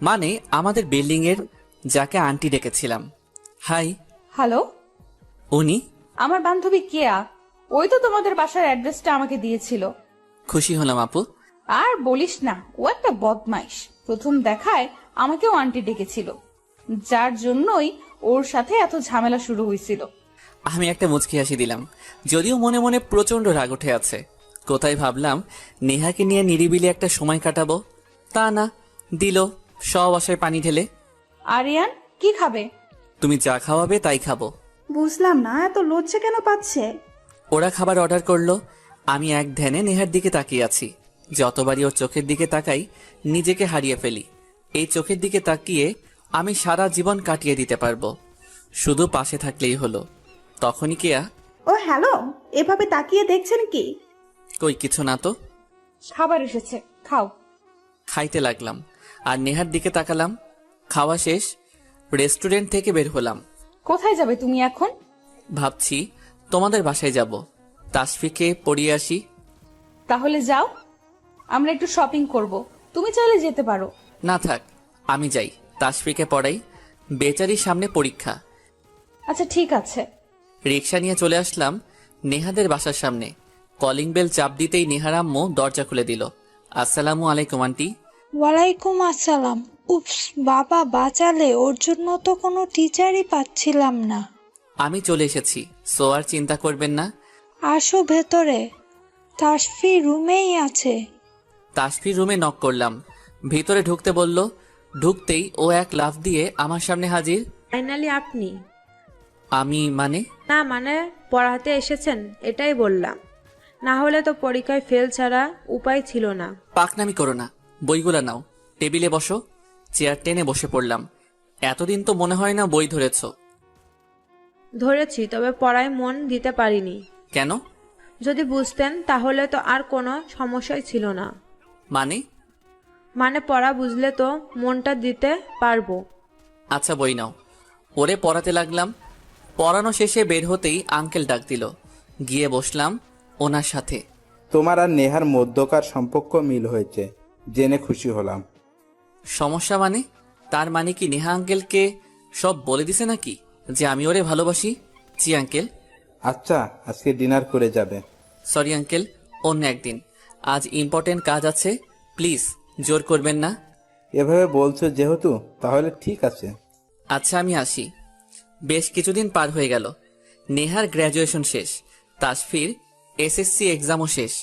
মানে আমাদের বিল্ডিং এর যাকে আন্টি ডেকেছিলাম। হাই। হ্যালো। উনি আমার বান্ধবী কেয়া, ওই তো তোমাদের বাসার অ্যাড্রেসটা আমাকে দিয়েছিল। খুশি হলাম আপু। আর বলিস না, ও একটা বদমাইশ। প্রথম দেখায় আমাকেও আন্টি ডেকেছিল, যার জন্যই ওর সাথে এত ঝামেলা শুরু হয়েছিল। আমি একটা মুচকি হাসি দিলাম, যদিও মনে মনে প্রচন্ড রাগ উঠে আছে। কোথায় ভাবলাম নেহাকে নিয়ে নিরিবিলি একটা সময় কাটাবো, তা না, দিল সব আশায় পানি ঢেলে। আরিয়ান, কি খাবে? তুমি যা খাওয়াবে তাই খাবো। বুঝলাম না, এত লজ্জা কেন পাচ্ছে? ওরা খাবার অর্ডার করলো, আমি এক ধ্যানে নেহার দিকে তাকিয়ে আছি। যতবারই ওর চোখের দিকে তাকাই নিজেকে হারিয়ে ফেলি। এই চোখের দিকে তাকিয়ে আমি সারা জীবন কাটিয়ে দিতে পারবো, শুধু পাশে থাকলেই হলো। তখনই কেয়া, ও হ্যালো, এভাবে তাকিয়ে দেখছেন কি? কই কিছু না তো। খাবার এসেছে, খাও। খাইতে লাগলাম আর নেহার দিকে তাকালাম। খাওয়া শেষ, রেস্টুরেন্ট থেকে বের হলাম। কোথায় যাবে তুমি এখন? ভাবছি তোমাদের বাসায় যাব, তাসফিকে পড়িয়ে আসি। তাহলে যাও, আমরা একটু শপিং করব। তুমি চাইলে যেতে পারো। না থাক, আমি যাই, তাসফিকে পড়াই, বেচারির সামনে পরীক্ষা। আচ্ছা ঠিক আছে। রিক্সা নিয়ে চলে আসলাম নেহাদের বাসার সামনে। কলিং বেল চাপ দিতেই নেহার আম্মু দরজা খুলে দিল। আসসালামু আলাইকুম আন্টি। ওয়ালাইকুম আসসালাম। উপস, বাবা বাঁচালে, ওর জন্য তো কোনো টিচারই পাচ্ছিলাম না। আমি চলে এসেছি, সো আর চিন্তা করবেন না। আসো ভেতরে, তাসফি রুমেই আছে। তাসফির রুমে নক করলাম, ভিতরে ঢুকতে বলল। ঢুকতেই ও এক লাফ দিয়ে আমার সামনে হাজির। ফাইনালি আপনি? আমি মানে? না মানে পড়াতে এসেছেন এটাই বললাম, না হলে তো পরীক্ষায় ফেল ছাড়া উপায় ছিল না। পাকনামি করো না, বইগুলা নাও, টেবিলে বসো। চেয়ার টেনে বসে পড়লাম। এতদিন তো মনে হয় না বই ধরেছ। ধরেছি, তবে পড়ায় মন দিতে পারিনি। কেন? যদি বুঝতেন তাহলে তো আর কোনো সমস্যাই ছিল না। মানে? মানে পড়া বুঝলে তো মনটা দিতে পারবো। আচ্ছা বই নাও। ওরে পড়াতে লাগলাম। পড়ানো শেষে বের হতেই আঙ্কেল ডাক দিল। গিয়ে বসলাম ওনার সাথে। তোমার আর নেহার মধ্যকার সম্পর্ক মিল হয়েছে জেনে খুশি হলাম। সমস্যা মানে? তার মানে কি নেহা আঙ্কেলকে সব বলে দিছে নাকি যে আমি ওরে ভালোবাসি? জি আঙ্কেল। আচ্ছা, আজকে ডিনার করে যাবে? সরি আঙ্কেল, অন্য একদিন। আজ ইম্পর্টেন্ট কাজ আছে, প্লিজ জোর করবেন না। এভাবে বলছো যেহেতু, তাহলে ঠিক আছে। আচ্ছা আমি আসি। বেশ কিছুদিন পার হয়ে গেল। নেহার গ্র্যাজুয়েশন শেষ, তাসফির এসএসসি এক্সামও শেষ,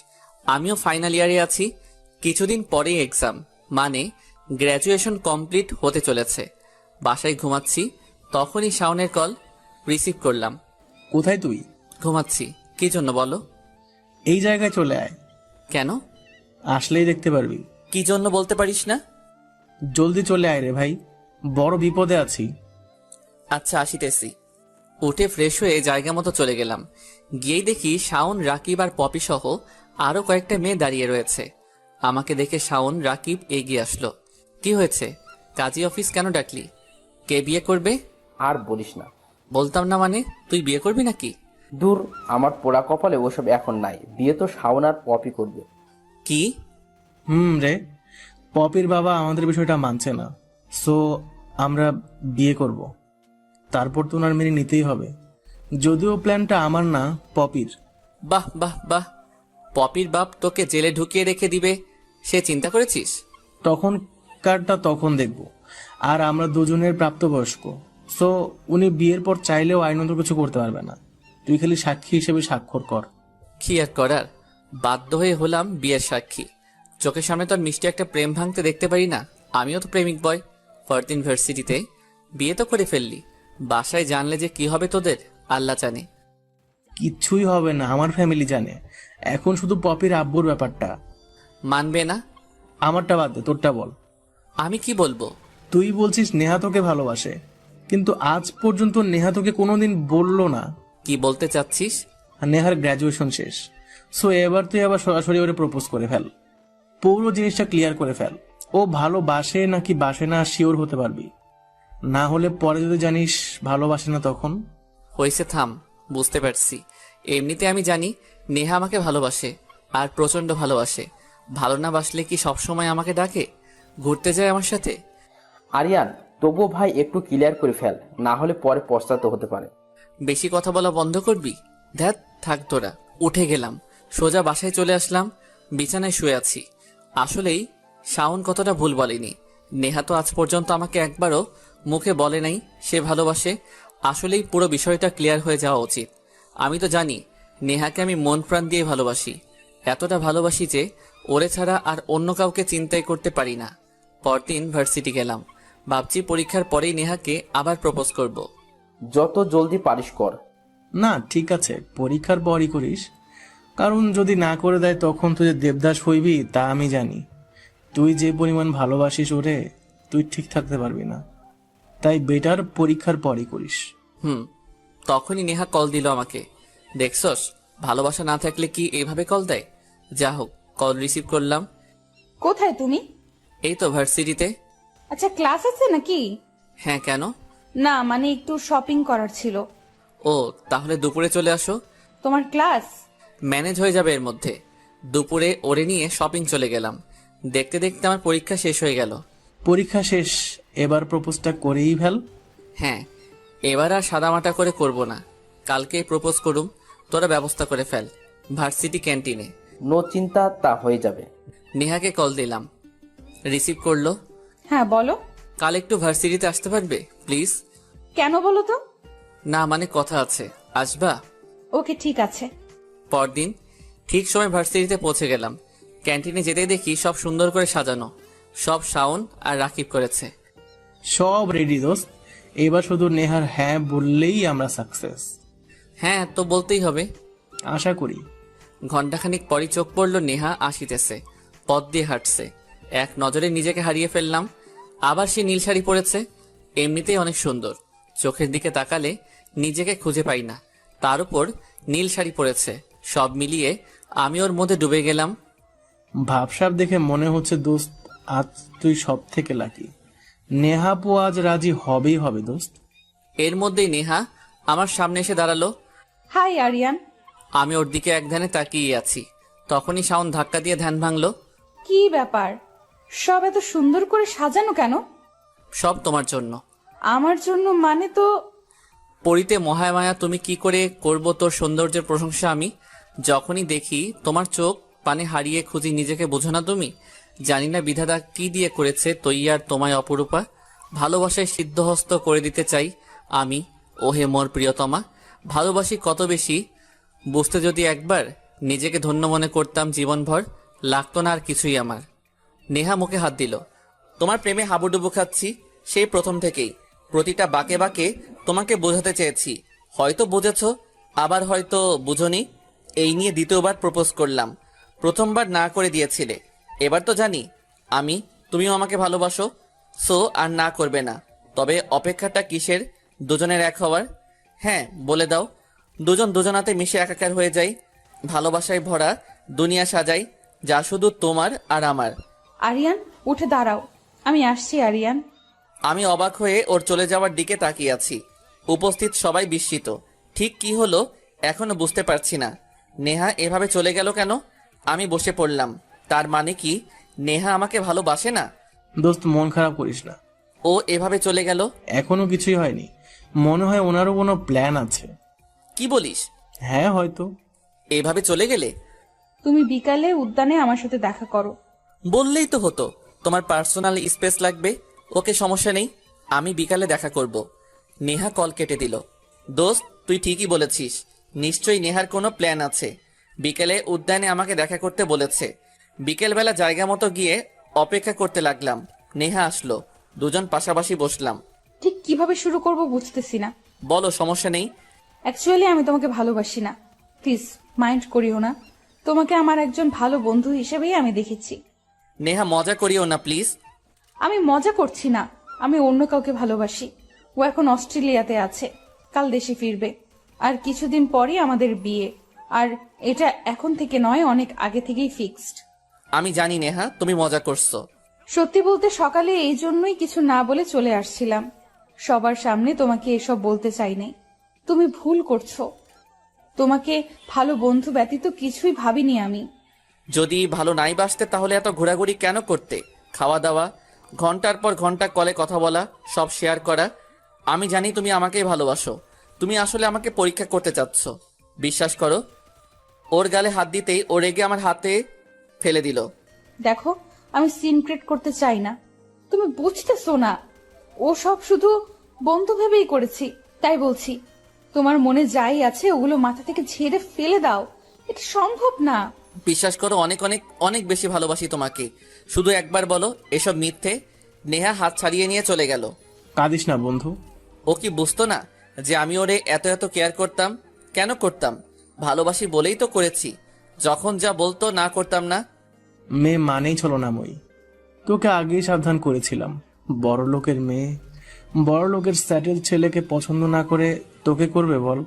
আমিও ফাইনাল ইয়ারে আছি। কিছুদিন পরেই এক্সাম, মানে গ্র্যাজুয়েশন কমপ্লিট হতে চলেছে। বাসায় ঘুমাচ্ছি, তখনই শাওনের কল। রিসিভ করলাম। কোথায় তুই? ঘুমাচ্ছি। কি জন্য বলো? এই জায়গায় চলে আয়, কেন? আসলেই দেখতে পারবি। কি জন্য বলতে পারিস না? জলদি চলে আয় রে ভাই, বড় বিপদে আছি। আচ্ছা আসিতেছি। উঠে ফ্রেশ হয়ে জায়গা মতো চলে গেলাম। গিয়েই দেখি শাওন, রাকিব আর পপি সহ আরো কয়েকটা মেয়ে দাঁড়িয়ে রয়েছে। আমাকে দেখে শাওন, রাকিব এগিয়ে আসলো। কি হয়েছে? কাজী অফিস কেন ডাকলি? কে বিয়ে করবে? আর বলিস না। বলতাম না মানে? তুই বিয়ে করবি নাকি? দূর, আমার পোড়া কপালে ওসব এখন নাই। বিয়ে তো শাওন আর পপি করবে। কি? রে, পপির বাবা আমাদের বিষয়টা মানছে না, সো আমরা বিয়ে করব। তারপর তো ওনার মেনে নিতেই হবে, যদিও প্ল্যানটা আমার না, পপির। বাহ বাহ বাহ, পপির বাপ তোকে জেলে ঢুকিয়ে রেখে দিবে সে চিন্তা করেছিস? তখন কারটা তখন দেখব। আর আমরা দুজনের প্রাপ্তবয়স্ক, সো উনি বিয়ের পর চাইলেও আইনত কিছু করতে পারবে না। তুই খালি সাক্ষী হিসেবে স্বাক্ষর কর। কি আর করার, বাধ্য হয়ে হলাম বিয়ের সাক্ষী। চোখের সামনে তো আর মিষ্টি একটা প্রেম ভাঙতে দেখতে পারি না। আমিও তো প্রেমিক বয়, ফর্থ ইউনিভার্সিটিতে। বিয়ে তো করে ফেললি, বাসায় জানলে যে কি হবে তোদের আল্লাহ জানে। কিচ্ছুই হবে না, আমার ফ্যামিলি জানে। এখন শুধু পপির আব্বুর ব্যাপারটা। মানবে না? আমারটা বাদ দে, তোরটা বল। আমি কি বলবো? তুই বলছিস নেহা তোকে ভালোবাসে, কিন্তু আজ পর্যন্ত নেহা তোকে কোনোদিন বললো না। কি বলতে চাচ্ছিস? নেহার গ্র্যাজুয়েশন শেষ, সো এবার তুই আবার সরাসরি ওরে প্রপোজ করে ফেল। পুরো জিনিসটা ক্লিয়ার করে ফেল। ও ভালোবাসে নাকি বাসে না শিওর হতে পারবি, না হলে পরে যদি জানিস ভালোবাসে না তখন। হয়েছে, থাম, বুঝতে পারছি। এমনিতে আমি জানি নেহা আমাকে ভালোবাসে, আর প্রচন্ড ভালোবাসে। ভালো না বাসলে কি সবসময় আমাকে ডাকে, ঘুরতে যায় আমার সাথে? আরিয়ান, তবুও ভাই একটু ক্লিয়ার করে ফেল, না হলে পরে পস্তাতে হতে পারে। বেশি কথা বলা বন্ধ করবি? ধ্যাত, থাক তোরা। উঠে গেলাম, সোজা বাসায় চলে আসলাম। বিছানায় শুয়ে আছি। আসলেই শাওন কতটা ভুল বলেনি। নেহা তো আজ পর্যন্ত আমাকে একবারও মুখে বলে নাই সে ভালোবাসে। আসলেই পুরো বিষয়টা ক্লিয়ার হয়ে যাওয়া উচিত। আমি তো জানি নেহাকে আমি মন প্রাণ দিয়ে ভালোবাসি, এতটা ভালোবাসি যে ওরে ছাড়া আর অন্য কাউকে চিন্তাই করতে পারি না। পরদিন ভার্সিটি গেলাম, ভাবছি পরীক্ষার পরেই নেহাকে আবার প্রপোজ করব। যত জলদি পারিস কর। না ঠিক আছে, পরীক্ষার পরই করিস, কারণ যদি না করে দেয় তখন তুই যে দেবদাস হইবি তা আমি জানি। তুই যে পরিমাণ ভালোবাসিস ওরে, তুই ঠিক থাকতে পারবি না। তাই বেটার পরীক্ষার পরই করিস। তখনই নেহা কল দিল আমাকে। দেখছস, ভালোবাসা না থাকলে কি এভাবে কল দেয়? যা হোক, কল রিসিভ করলাম। কোথায় তুমি? এই তো ভার্সিটিতে। আচ্ছা, ক্লাস আছে নাকি? হ্যাঁ, কেন? না মানে একটু শপিং করার ছিল। ও, তাহলে দুপুরে চলে আসো। তোমার ক্লাস? ম্যানেজ হয়ে যাবে এর মধ্যে। দুপুরে ওরে নিয়ে শপিং চলে গেলাম। দেখতে দেখতে আমার পরীক্ষা শেষ হয়ে গেল। পরীক্ষা শেষ, এবার প্রপোজটা করেই ফেল। হ্যাঁ, এবার আর সাদামাটা করে করব না। কালকেই প্রপোজ করুম, তোরা ব্যবস্থা করে ফেল। ভার্সিটি ক্যান্টিনে। নো চিন্তা, তা হয়ে যাবে। নেহাকে কল দিলাম। রিসিভ করলো। হ্যাঁ বলো। কাল একটু ভার্সিটিতে আসতে পারবে প্লিজ? কেন বলো তো? না মানে কথা আছে, আসবা? ওকে ঠিক আছে। পরদিন ঠিক সময় ভার্সিটিতে পৌঁছে গেলাম। ক্যান্টিনে যেতেই দেখি সব সুন্দর করে সাজানো, সব শাওন আর রাকিব করেছে। সব রেডি দোস্ত, এবার শুধু নেহার হ্যাঁ বললেই আমরা সাকসেস। হ্যাঁ তো বলতেই হবে। আশা করি। ঘণ্টাখানিক পরই চোখ পড়ল নেহা আসিতেছে, পথ দিয়ে হাঁটছে। এক নজরে নিজেকে হারিয়ে ফেললাম। আবার সে নীল শাড়ি পরেছে, এমনিতেই অনেক সুন্দর। চোখের দিকে তাকালে নিজেকে খুঁজে পাই না, তার উপর নীল শাড়ি পরেছে। সব মিলিয়ে আমি ওর মধ্যে ডুবে গেলাম। ভাবসাব দেখে মনে হচ্ছে দোস্ত আজ তুই সব থেকে লাকি। নেহাপু আজ রাজি হবেই হবে দোস্ত। এর মধ্যেই নেহা আমার সামনে এসে দাঁড়ালো। হাই আরিয়ান। আমি ওর দিকে এক ধ্যানে তাকিয়ে আছি, তখনই শাওন ধাক্কা দিয়ে ধ্যান ভাঙলো। কি ব্যাপার, সব এত সুন্দর করে সাজানো কেন? সব তোমার জন্য। আমার জন্য মানে তো? পরিতে মহামায়া, তুমি কি করে করব তোর সৌন্দর্যের প্রশংসা আমি? যখনই দেখি তোমার চোখ পানে হারিয়ে খুঁজি নিজেকে, বোঝো না তুমি? জানি না বিধাতা কি দিয়ে করেছে তৈয়ার তোমায় অপরূপা। ভালোবাসায় সিদ্ধহস্ত করে দিতে চাই আমি, ওহে মোর প্রিয়তমা। ভালোবাসি কত বেশি, বুঝতে যদি একবার নিজেকে ধন্য মনে করতাম জীবনভর, লাগতো না আর কিছুই আমার। নেহা মুখে হাত দিল। তোমার প্রেমে হাবুডুবু খাচ্ছি সেই প্রথম থেকেই। প্রতিটা বাঁকে বাঁকে তোমাকে বোঝাতে চেয়েছি, হয়তো বুঝেছ, আবার হয়তো বুঝনি। এই নিয়ে দ্বিতীয়বার প্রপোজ করলাম, প্রথমবার না করে দিয়েছিলে। এবার তো জানি আমি, তুমিও আমাকে ভালোবাসো, সো আর না করবে না। তবে অপেক্ষাটা কিসের দুজনের এক হওয়ার? হ্যাঁ বলে দাও, দুজন দুজনাতে মিশে একাকার হয়ে যাই, ভালোবাসায় ভরা দুনিয়া সাজাই, যা শুধু তোমার আর আমার। আরিয়ান উঠে দাঁড়াও, আমি আসছি আরিয়ান। আমি অবাক হয়ে ওর চলে যাওয়ার দিকে তাকিয়ে আছি। উপস্থিত সবাই বিস্মিত। ঠিক কি হলো এখনো বুঝতে পারছি না। নেহা এভাবে চলে গেল কেন? আমি বসে পড়লাম। তার মানে কি নেহা আমাকে ভালোবাসে না? দোস্ত মন খারাপ করিস না, ও এভাবে চলে গেল? এখনো কিছুই হয়নি। মনে হয় ওনারও কোনো প্ল্যান আছে। কি বলিস? হ্যাঁ হয়তো। এভাবে চলে গেলে? তুমি বিকালে উদ্যানে আমার সাথে দেখা করো। বললেই তো হতো, তোমার পার্সোনাল স্পেস লাগবে। ওকে সমস্যা নেই, আমি বিকালে দেখা করব। নেহা কল কেটে দিল। দোস্ত তুই ঠিকই বলেছিস, নিশ্চয়ই নেহার কোনো প্ল্যান আছে। বিকেলে উদ্যানে আমাকে দেখা করতে বলেছে। বিকেলবেলা জায়গা মতো গিয়ে অপেক্ষা করতে লাগলাম। নেহা আসলো, দুজন পাশাপাশি বসলাম। ঠিক কিভাবে শুরু করব বুঝতেছি না। বলো, সমস্যা নেই। অ্যাকচুয়ালি আমি তোমাকে ভালোবাসি না, প্লিজ মাইন্ড করিও না। তোমাকে আমার একজন ভালো বন্ধু হিসেবেই আমি দেখেছি। নেহা মজা করিও না প্লিজ। আমি মজা করছি না, আমি অন্য কাউকে ভালোবাসি। ও এখন অস্ট্রেলিয়াতে আছে, কাল দেশে ফিরবে। আর কিছুদিন পরই আমাদের বিয়ে। আর এটা এখন থেকে নয়, অনেক আগে থেকেই ফিক্সড। আমি জানি নেহা তুমি মজা করছো। সত্যি বলতে সকালে এই জন্যই কিছু না বলে চলে আসছিলাম। সবার সামনে তোমাকে এসব বলতে চাইনি। তুমি ভুল করছো। তোমাকে ভালো বন্ধু ব্যতীত কিছুই ভাবিনি আমি। যদি ভালো নাই বাসতে তাহলে এত ঘোরাঘুরি কেন করতে? খাওয়া দাওয়া, ঘন্টার পর ঘন্টা কলে কথা বলা, সব শেয়ার করা। আমি জানি তুমি আমাকেই ভালোবাসো। তুমি আসলে আমাকে পরীক্ষা করতে চাচ্ছ। বিশ্বাস করো। ওর গালে হাত দিতেই ও রেগে আমার হাতে ফেলে দিল। দেখো, আমি সিন ক্রিয়েট করতে চাই না, তুমি বুঝতেছো না। ও সব শুধু বন্ধু ভেবেই করেছি, তাই বলছি। তোমার মনে যাই আছে ওগুলো মাথা থেকে ঝেড়ে ফেলে দাও, এটা সম্ভব না। বিশ্বাস করো, অনেক অনেক অনেক বেশি ভালোবাসি তোমাকে। শুধু একবার বলো এসব মিথ্যে। নেহা হাত ছাড়িয়ে নিয়ে চলে গেল। কাঁদিস না বন্ধু। ও কি বুঝতো না যে আমি ওরে এত এত কেয়ার করতাম? কেন করতাম? ভালোবাসি বলেই তো করেছি। যখন যা বলতো না করতাম না। মেয়ে মানেই ছলনাময়ী। তোকে আগেই সাবধান করেছিলাম। বড় লোকের মেয়ে বড় লোকের স্যাটেল ছেলেকে পছন্দ না করে তোকে করবে বল?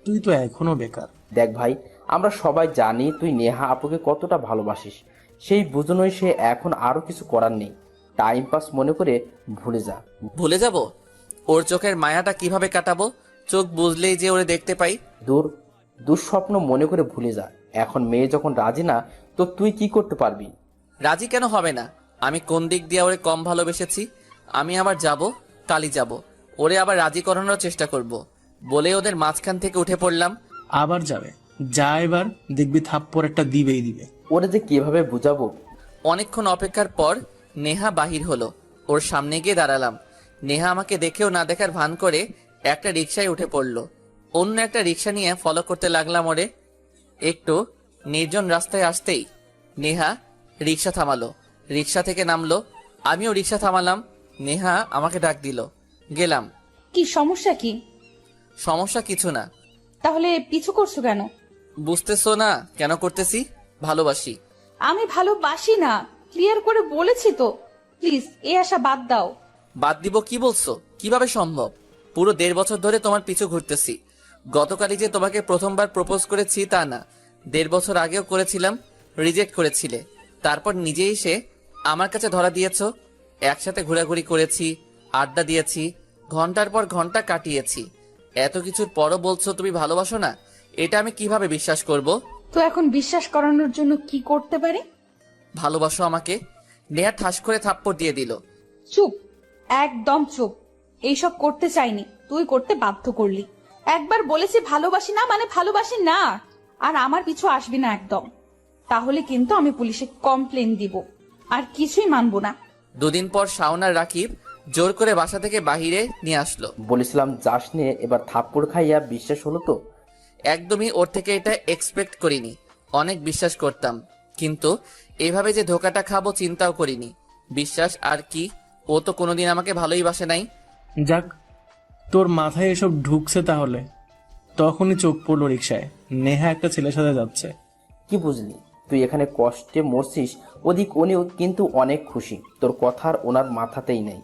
তুই তো এখনো বেকার। দেখ ভাই, আমরা সবাই জানি তুই নেহা আপুকে কতটা ভালোবাসিস। সেই বুঝনই সে এখন আরো কিছু করার নেই। টাইম পাস মনে করে ভুলে যা। ভুলে যাব? ওর চোখের মায়াটা কিভাবে কাটাবো? চোখ বুঝলেই যে ওরে দেখতে পাই। দুঃস্বপ্ন মনে করে ভুলে যা। এখন মেয়ে যখন রাজি না, তো তুই কি করতে পারবি? রাজি কেন হবে না? আমি কোন দিক দিয়ে ওরে কম ভালোবেসেছি? আমি আবার যাব, কালই যাব, ওরে আবার রাজি করানোর চেষ্টা করব বলে ওদের মাঝখান থেকে উঠে পড়লাম। আবার যাবে? যা, এবার দেখবি থাপ্পড় একটা দিবেই দিবে। ওরে যে কিভাবে বুঝাবো। অনেকক্ষণ অপেক্ষার পর নেহা বাহির হলো। ওর সামনে গিয়ে দাঁড়ালাম। নেহা আমাকে দেখেও না দেখার ভান করে একটা রিকশায় উঠে পড়লো। অন্য একটা রিকশা নিয়ে ফলো করতে লাগলাম ওরে। একটু নির্জন রাস্তায় আসতেই নেহা রিকশা থামালো, রিকশা থেকে নামলো। আমিও রিকশা থামালাম। নেহা আমাকে ডাক দিল। গেলাম। কি সমস্যা কি? সমস্যা কিছু না। তাহলে পিছু করছো কেন? বুঝতেছো না কেন করতেছি? ভালোবাসি। আমি ভালোবাসি না, ক্লিয়ার করে বলেছি তো। প্লিজ এই আশা বাদ দাও। বাদ দিব কি বলছো? কিভাবে সম্ভব? পুরো 1.5 বছর ধরে তোমার পিছু ঘুরতেছি। গতকালই যে তোমাকে প্রথমবার প্রপোজ করেছি তা না, 1.5 বছর আগেও করেছিলাম, রিজেক্ট করেছিলে। তারপর নিজে এসে আমার কাছে ধরা দিয়েছো। একসাথে ঘোরাঘুরি করেছি, আড্ডা দিয়েছি, ঘন্টার পর ঘন্টা কাটিয়েছি। এত কিছুর পরও বলছো তুমি ভালোবাসো না? এটা আমি কিভাবে বিশ্বাস করব? তো এখন বিশ্বাস করানোর জন্য কি করতে পারি? ভালোবাসো আমাকে? নেহা ঠাস করে থাপ্পড় দিয়ে দিল। চুপ, একদম চুপ। এইসব করতে চাইনি, তুই করতে বাধ্য করলি। একবার বলেছি ভালোবাসি না মানে ভালোবাসি না। আর আমার পিছু আসবি না একদম, তাহলে কিন্তু আমি পুলিশে কমপ্লেন দিব। আর কিছুই মানবো না। 2 দিন পর শাওন আর রাকিব জোর করে বাসা থেকে বাহিরে নিয়ে আসলো। বলেছিলাম যাস নিয়ে, এবার থাপ্পড় খাইয়া বিশ্বাস হলো তো? একদমই ওর থেকে এটা এক্সপেক্ট করিনি। অনেক বিশ্বাস করতাম, কিন্তু এভাবে যে ধোকাটা খাবো চিন্তাও করিনি। বিশ্বাস আর কি, ও তো কোনোদিন আমাকে ভালোই বাসে নাই। যাক, তোর মাথায় এসব ঢুকছে তাহলে। তখনই চোখ পড়লো রিক্সায়, নেহা একটা ছেলের সাথে যাচ্ছে। কি বুঝলি? তুই এখানে কষ্টে মরছিস, ওদিক উনিও কিন্তু অনেক খুশি। তোর কথার ওনার মাথাতেই নেই।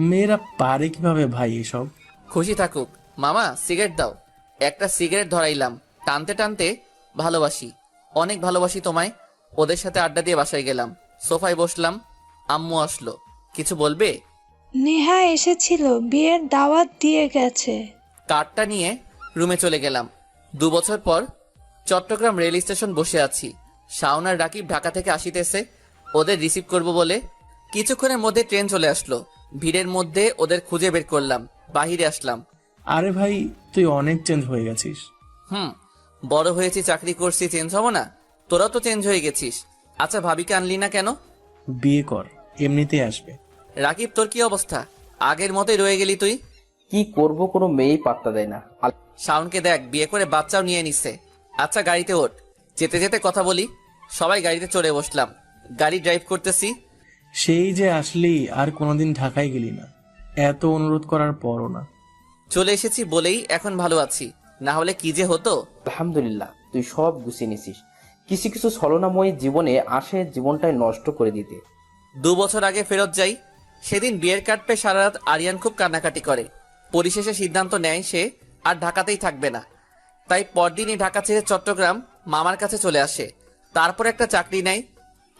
মেয়েরা পারে কিভাবে ভাই এসব? খুশি থাকুক। মামা সিগারেট দাও। একটা সিগারেট ধরাইলাম, টানতে টানতে ভালোবাসি, অনেক ভালোবাসি তোমায়। ওদের সাথে আড্ডা দিয়ে বাসায় গেলাম, সোফায় বসলাম। আম্মু আসলো। কিছু বলবে? নেহা এসেছিল, বিয়ের দাওয়াত দিয়ে গেছে। কার্ডটা নিয়ে রুমে চলে গেলাম। 2 বছর পর চট্টগ্রাম রেল স্টেশন বসে আছি। শাওন আর রাকিব ঢাকা থেকে আসিতেছে ওদের রিসিভ করব বলে। কিছুক্ষণের মধ্যে ট্রেন চলে আসলো। ভিড়ের মধ্যে ওদের খুঁজে বের করলাম, বাহিরে আসলাম। আরে ভাই, তুই অনেক চেঞ্জ হয়ে গেছিস। বড় হয়েছি, চাকরি করছি, চেঞ্জ হবো না? তোরাও তো চেঞ্জ হয়ে গেছিস। আচ্ছা ভাবিকে আনলি না কেন? বিয়ে কর, এমনিতেই আসবে। রাকিব তোর কি অবস্থা? আগের মতোই রয়ে গেলি তুই। কি করব, কোনো মেয়েই পাত্তা দেয় না। শাওনকে দেখ, বিয়ে করে বাচ্চাও নিয়ে নিচ্ছে। আচ্ছা গাড়িতে ওঠ, যেতে যেতে কথা বলি। সবাই গাড়িতে চড়ে বসলাম। গাড়ি ড্রাইভ করতেছি। সেই যে আসলি, আর কোনোদিন ঢাকায় গেলি না, এত অনুরোধ করার পরও না। চলে এসেছি বলেই এখন ভালো আছি, না হলে কি যে হতো। আলহামদুলিল্লাহ, তুই সব গুছিয়ে নিছিস। কিছু কিছু ছলনাময়ী জীবনে আসে জীবনটাই নষ্ট করে দিতে। 2 বছর আগে ফেরত যাই। সেদিন বিয়ের কার্ড পেয়ে সারা রাত আরিয়ান খুব কান্নাকাটি করে। পরিশেষে সিদ্ধান্ত নেয় সে আর ঢাকাতেই থাকবে না। তাই পরদিনই ঢাকা ছেড়ে চট্টগ্রাম মামার কাছে চলে আসে। তারপর একটা চাকরি নেয়।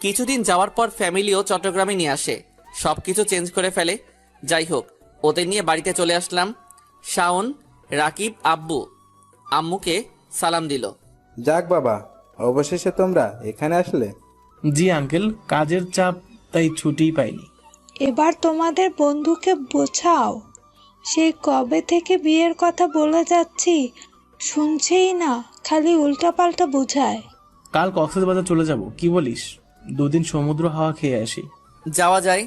কিছুদিন যাওয়ার পর ফ্যামিলিও চট্টগ্রামে নিয়ে আসে, সবকিছু চেঞ্জ করে ফেলে। যাই হোক, ওদের নিয়ে বাড়িতে চলে আসলাম। শাওন, রাকিব, আব্বু আম্মুকে সালাম দিল। যাক বাবা, অবশেষে তোমরা এখানে আসলে। জি আঙ্কেল, কাজের চাপ, তাই ছুটিই পাইনি। এবার তোমাদের বন্ধুকে বোঝাও, সেই কবে থেকে বিয়ের কথা বলে যাচ্ছি, শুনছেই না, খালি উল্টাপাল্টা বোঝায়। কাল কক্সবাজার চলে যাব, কি বলিস? 2 দিন সমুদ্র হাওয়া খেয়ে আসি। যাওয়া যায়।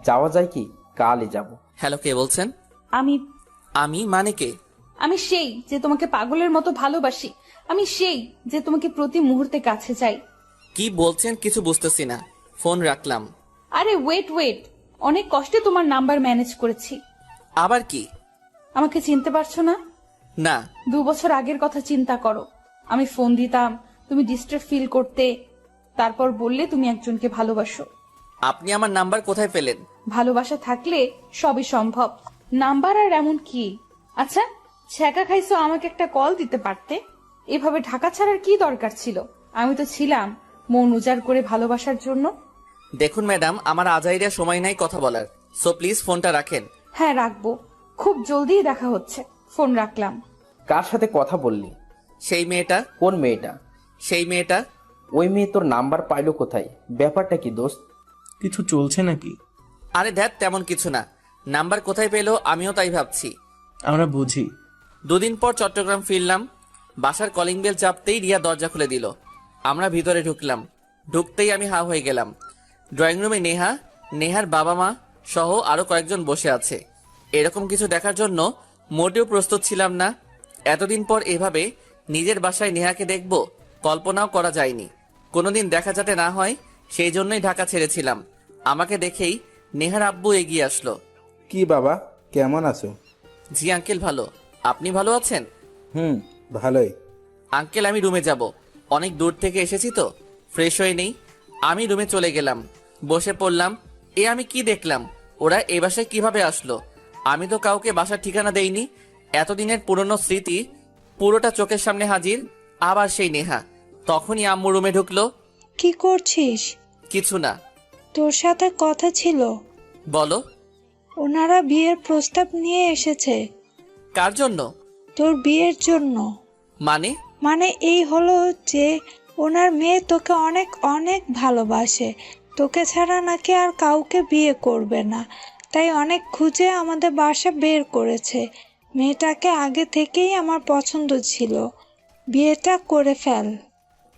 যাওয়া যায় কি? কালই যাব। হ্যালো, কে বলছেন? আমি মানে কে? আমি সেই যে তোমাকে পাগলের মতো ভালোবাসি। আমি সেই যে তোমাকে প্রতি মুহূর্তে কাছে চাই। কি বলছেন কিছু বুঝতেছি না। ফোন রাখলাম। আরে ওয়েট, অনেক কষ্টে তোমার নাম্বার ম্যানেজ করেছি। আবার কি? আমাকে চিনতে পারছো না? না। 2 বছর আগের কথা চিন্তা করো। আমি ফোন দিতাম, তুমি ডিস্টার্ব ফিল করতে, তারপর বললে তুমি একজনকে ভালোবাসো। আপনি আমার নাম্বার কোথায় পেলেন? ভালোবাসা থাকলে সবই সম্ভব। নাম্বার আর এমন কি? আচ্ছা, ছ্যাঁকা খাইছো, আমাকে একটা কল দিতে পারতে। এভাবে ঢাকা ছাড়ার কি দরকার ছিল? আমি তো ছিলাম মন উজাড় করে ভালোবাসার জন্য। দেখুন ম্যাডাম, আমার আজাইরা সময় নাই কথা বলার, সো প্লিজ ফোনটা রাখেন। হ্যাঁ রাখবো, খুব জলদিই দেখা হচ্ছে। ফোন রাখলাম। কার সাথে কথা বললি? সেই মেয়েটা। কোন মেয়েটা? সেই মেয়েটা। ওই মেয়ে তোর নাম্বার পাইলো কোথায়? ব্যাপারটা কি দোস্ত? কিছু চলছে নাকি? আরে ধ্যাত, তেমন কিছু না। নাম্বার কোথায় পেলো আমিও তাই ভাবছি। আমরা বুঝি। 2 দিন পর চট্টগ্রাম ফিরলাম। বাসার কলিং বেল চাপতেই রিয়া দরজা খুলে দিল। আমরা ভিতরে ঢুকলাম। ঢুকতেই আমি হা হয়ে গেলাম। ড্রয়িং রুমে নেহা নেহার বাবা মা সহ আরো কয়েকজন বসে আছে। এরকম কিছু দেখার জন্য মোটেও প্রস্তুত ছিলাম না। এতদিন পর এভাবে নিজের বাসায় নেহাকে দেখব কল্পনাও করা যায়নি। কোনোদিন দেখা যাতে না হয় সেই জন্যই ঢাকা ছেড়েছিলাম। আমাকে দেখেই নেহার আব্বু এগিয়ে আসলো। কি বাবা, কেমন আছো? জি আঙ্কেল, ভালো। আপনি ভালো আছেন? ভালোই। আঙ্কেল, আমি রুমে যাব। অনেক দূর থেকে এসেছি তো, ফ্রেশ হয়ে নেই। আমি রুমে চলে গেলাম, বসে পড়লাম। আমি কি দেখলাম, ওরা এ বাসায় কিভাবে আসলো? আমি তো কাউকে বাসার ঠিকানা দেইনি। এতদিনের পুরনো স্মৃতি পুরোটা চোখের সামনে হাজির। আবার সেই নেহা। তখনই আম্মু রুমে ঢুকলো। কি করছিস? কিছু না। তোর সাথে কথা ছিল। বলো। ওনারা বিয়ের প্রস্তাব নিয়ে এসেছে। কার জন্য? তোর বিয়ের জন্য। মানে? মানে এই হলো যে ওনার মেয়ে তোকে অনেক অনেক ভালোবাসে, তোকে ছাড়া নাকি আর কাউকে বিয়ে করবে না, তাই অনেক খুঁজে আমাদের বাসা বের করেছে। মেয়েটাকে আগে থেকেই আমার পছন্দ ছিল, বিয়েটা করে ফেল।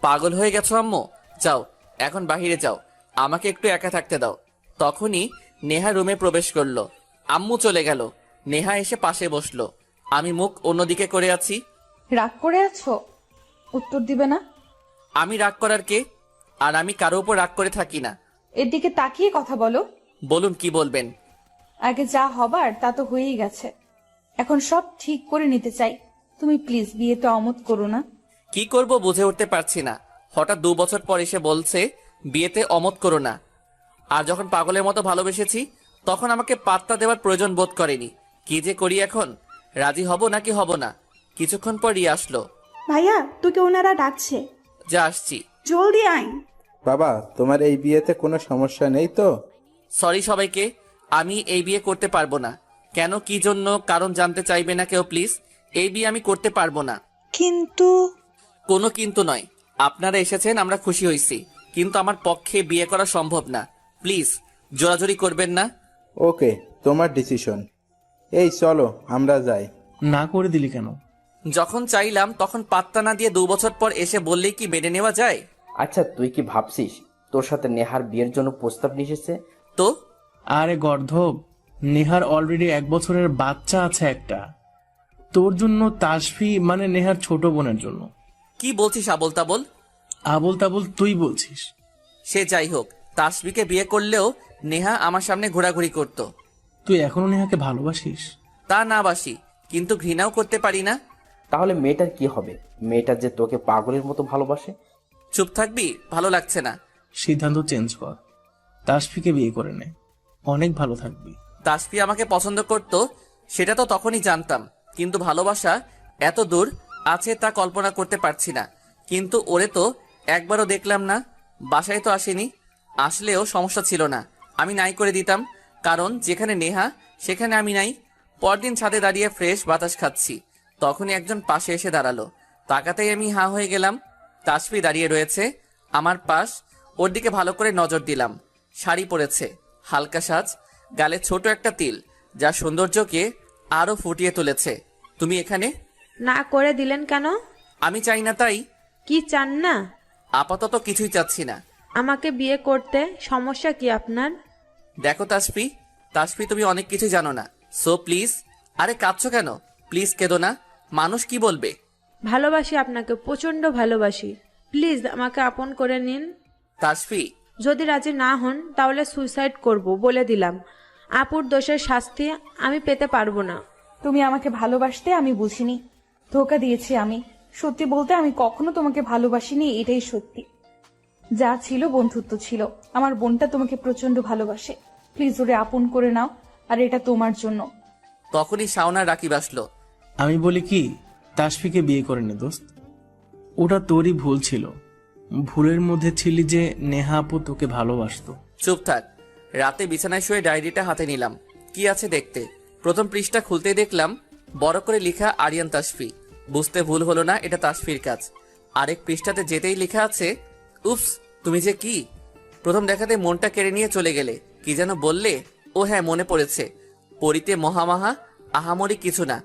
পাগল হয়ে গেছো আম্মু? যাও, এখন বাহিরে যাও, আমাকে একটু একা থাকতে দাও। তখনই নেহা রুমে প্রবেশ করলো। আম্মু চলে গেল। নেহা এসে পাশে বসলো। আমি মুখ অন্যদিকে করে আছি। রাগ করে আছো? উত্তর দিবে না? আমি রাগ করার কে? আর আমি কারো উপর রাগ করে থাকি না। এর দিকে তাকিয়ে কথা বলো। বলুন, কি বলবেন? আগে যা হবার তা তো হয়েই গেছে, এখন সব ঠিক করে নিতে চাই। তুমি প্লিজ বিয়েতে অমত করো না। কি করব বুঝে উঠতে পারছি না। হঠাৎ 2 বছর পর এসে বলছে বিয়েতে অমত করো না। আর যখন পাগলের মতো ভালোবেসেছি তখন আমাকে পাত্তা দেওয়ার প্রয়োজন বোধ করেনি। কি যে করি এখন, রাজি হব নাকি হব না? কিছুক্ষণ পর আসলো। ভাইয়া, তোকে ওনারা ডাকছে, যা আসছি। জলদি আয়। বাবা, তোমার এই বিয়েতে কোনো সমস্যা নেই তো? সরি সবাইকে, আমি এই বিয়ে করতে পারবো না। কেন, কি জন্য, কারণ জানতে চাইবে না কেউ প্লিজ। এই বিয়ে আমি করতে পারবো না। কিন্তু কোনো কিন্তু নয়। আপনারা এসেছেন, আমরা খুশি হয়েছি, কিন্তু আমার পক্ষে বিয়ে করা সম্ভব না। প্লিজ জোরাজোরি করবেন না। ওকে, তোমার ডিসিশন। এই চলো আমরা যাই। না করে দিলি কেন? যখন চাইলাম তখন পাত্তা না দিয়ে 2 বছর পর এসে বললেই কি মেনে নেওয়া যায়? আচ্ছা, তুই কি ভাবছিস তোর সাথে নেহার বিয়ের জন্য প্রস্তাব নিয়ে এসেছে? তো আরে গর্ধব, নেহার অলরেডি 1 বছরের বাচ্চা আছে একটা। তোর জন্য তাসফি মানে নেহার ছোট বোনের জন্য। কি বলছিস আবল তাবল? আবল তাবল তুই বলছিস? সে যাই হোক, তাসবিকে বিয়ে করলেও নেহা আমার সামনে ঘোরাঘুরি করত। তুই এখনো নেহাকে ভালোবাসিস? তা না বাসি, কিন্তু ঘৃণাও করতে পারি না। তাহলে মেয়েটার কি হবে? মেয়েটা যে তোকে পাগলের মতো ভালোবাসে। চুপ থাকবি? ভালো লাগছে না। সিদ্ধান্ত চেঞ্জ কর, তাসফিকে বিয়ে করে নে, অনেক ভালো থাকবি। তাসফি আমাকে পছন্দ করত সেটা তো তখনই জানতাম, কিন্তু ভালোবাসা এত দূর আছে তা কল্পনা করতে পারছি না। কিন্তু ওরে তো একবারও দেখলাম না, বাসায় তো আসেনি। আসলেও সমস্যা ছিল না, আমি নাই করে দিতাম, কারণ যেখানে নেহা সেখানে আমি নাই। পরদিন ছাদে দাঁড়িয়ে ফ্রেশ বাতাস খাচ্ছি, তখনই একজন পাশে এসে দাঁড়ালো। তাকাতেই আমি হাঁ হয়ে গেলাম। তাসফি দাঁড়িয়ে রয়েছে আমার পাশ, ওর দিকে ভালো করে নজর দিলাম। শাড়ি পরেছে, হালকা সাজ, গালে ছোট একটা তিল, যা সৌন্দর্যকে আরো ফুটিয়ে তুলেছে। তুমি এখানে? না করে দিলেন কেন? আমি চাই না তাই। কি চান না? আপাতত কিছুই চাচ্ছি না। আমাকে বিয়ে করতে সমস্যা কি আপনার? দেখো তাসফি, তাসফি তুমি অনেক কিছু জানো না, সো প্লিজ। আরে কাঁদছো কেন? প্লিজ কেঁদো না, মানুষ কি বলবে? ভালোবাসি আপনাকে, প্রচন্ড ভালোবাসি, প্লিজ আমাকে আপন করে নিন। তাসফি, যদি রাজি না হন তাহলে সুইসাইড করব, বলে দিলাম। আপুর দোষের শাস্তি আমি পেতে পারবো না। তুমি আমাকে ভালোবাসতে আমি বুঝিনি, ধোকা দিয়েছি আমি। সত্যি বলতে আমি কখনো তোমাকে ভালোবাসিনি, এটাই সত্যি। যা ছিল বন্ধুত্ব ছিল। আমার বোনটা তোমাকে প্রচন্ড ভালোবাসে, প্লিজ ওরে আপন করে নাও, আর এটা তোমার জন্য। তখনই শাওনা রাকিব আসলো। আমি বলি কি, তাসফিকে বিয়ে করে নে দোস্ত, ওটা তোরই ভুল ছিল। ভুলের মধ্যে ছিলি যে নেহা আপু তোকে ভালোবাসতো। চুপ থাক। রাতে বিছানায় শুয়ে ডায়েরিটা হাতে নিলাম, কি আছে দেখতে। প্রথম পৃষ্ঠা খুলতেই দেখলাম বড় করে লেখা আরিয়ান তাসফি। বুঝতে ভুল হলো না, এটা তাসফির কাজ। আরেক পৃষ্ঠাতে যেতেই লেখা আছে, উপস তুমি যে কি। প্রথম দেখাতে মনটা কেড়ে নিয়ে চলে গেলে। কি যেন বললে? ও হ্যাঁ, মনে পড়েছে। পরিতে মহামাহা আহামরি কিছু না,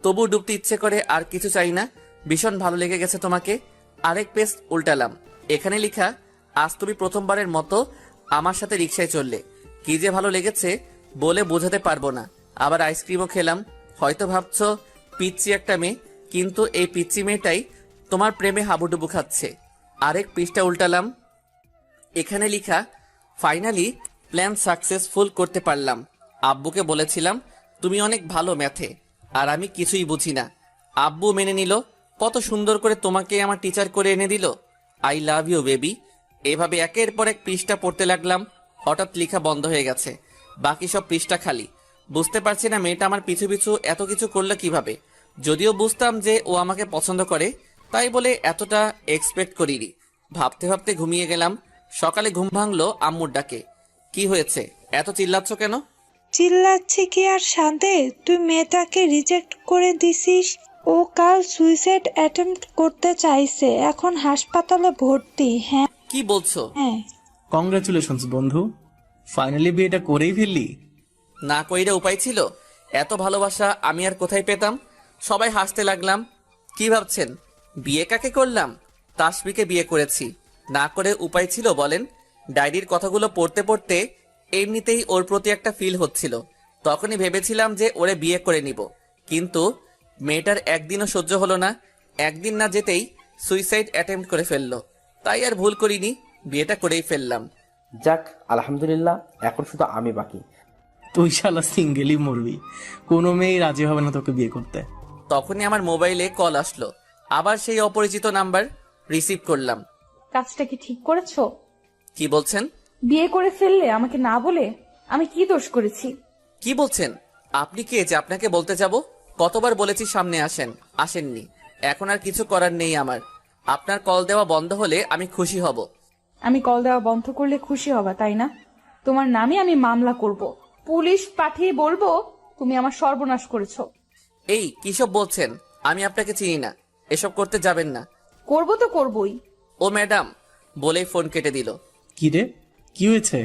তবু ডুবতে ইচ্ছে করে, আর কিছু চাই না। ভীষণ ভালো লেগে গেছে তোমাকে। আরেক পেজ উল্টালাম, এখানে লেখা, আজ তুমি প্রথমবারের মতো আমার সাথে রিকশায় চললে। কি যে ভালো লেগেছে বলে বোঝাতে পারবো না। আবার আইসক্রিমও খেলাম। হয়তো ভাবছো পিচ্চি একটা মেয়ে, কিন্তু এই পিচ্চি মেয়েটাই তোমার প্রেমে হাবুডুবু খাচ্ছে। আরেক পৃষ্ঠা উল্টালাম, এখানে লিখা, ফাইনালি প্ল্যান সাকসেসফুল করতে পারলাম। আব্বুকে বলেছিলাম তুমি অনেক ভালো ম্যাথে, আর আমি কিছুই বুঝি না। আব্বু মেনে নিল। কত সুন্দর করে তোমাকে আমার টিচার করে এনে দিল। I love you baby. এভাবে একের পর এক পৃষ্ঠা পড়তে লাগলাম। হঠাৎ লেখা বন্ধ হয়ে গেছে, বাকি সব পৃষ্ঠা খালি। বুঝতে পারছি না মেয়েটা আমার পিছু পিছু এত কিছু করলো কিভাবে। যদিও বুঝতাম যে ও আমাকে পছন্দ করে, তাই বলে এতটা এক্সপেক্ট করিনি। ভাবতে ভাবতে ঘুমিয়ে গেলাম। সকালে ঘুম ভাঙলো আম্মুর ডাকে। কি হয়েছে, এত চিল্লাচ্ছ কেন? চিল্লাচ্ছি কি আর শান্তে, তুই মেয়েটাকে রিজেক্ট করে দিছিস। ও কাল সুইসাইড অ্যাটেম্প্ট করতে চাইছে, এখন হাসপাতালে ভর্তি। হ্যাঁ কি বলছো? হ্যাঁ। কংগ্রাচুলেশনস বন্ধু, ফাইনালি বিয়েটা করেই ফেললি। না কইরে উপায় ছিল? এত ভালোবাসা আমি আর কোথায় পেতাম? সবাই হাসতে লাগলাম। কি ভাবছেন বিয়ে কাকে করলাম? তাসফিকে বিয়ে করেছি। না করে উপায় ছিল বলেন? ডায়েরির কথাগুলো পড়তে পড়তে এমনিতেই ওর প্রতি একটা ফিল হচ্ছিল। তখনই ভেবেছিলাম যে ওরে বিয়ে করে নিব, কিন্তু মেয়েটার একদিনও সহ্য হলো না। একদিন না যেতেই সুইসাইড অ্যাটেম্প্ট করে ফেললো। তাই আর ভুল করিনি, বিয়েটা করেই ফেললাম। যাক আলহামদুলিল্লাহ, এখন শুধু আমি বাকি। তুই শালা সিঙ্গেলই মরবি, কোনো মেয়ে রাজি হবে না তোকে বিয়ে করতে। তখনই আমার মোবাইলে কল আসলো। আবার সেই অপরিচিত নাম্বার। রিসিভ করলাম। কাজটা কি ঠিক করেছো? কি বলছেন? বিয়ে করে ফেললে আমাকে না বলে? আমি কি দোষ করেছি? কি বলছেন? আপনি কে যে আপনাকে বলতে যাব? কতবার বলেছি সামনে আসেন, আসেননি। এখন আর কিছু করার নেই আমার। আপনার কল দেওয়া বন্ধ হলে আমি খুশি হব। আমি কল দেওয়া বন্ধ করলে খুশি হবা তাই না? তোমার নামে আমি মামলা করব, পুলিশ পাঠিয়ে বলবো তুমি আমার সর্বনাশ করেছো। এই কিসব বলছেন? আমি আপনাকে চিনি না, এসব করতে যাবেন না। করবো তো করবোই। ও ম্যাডাম বলেই ফোন কেটে দিল। কি রে, কি হয়েছে?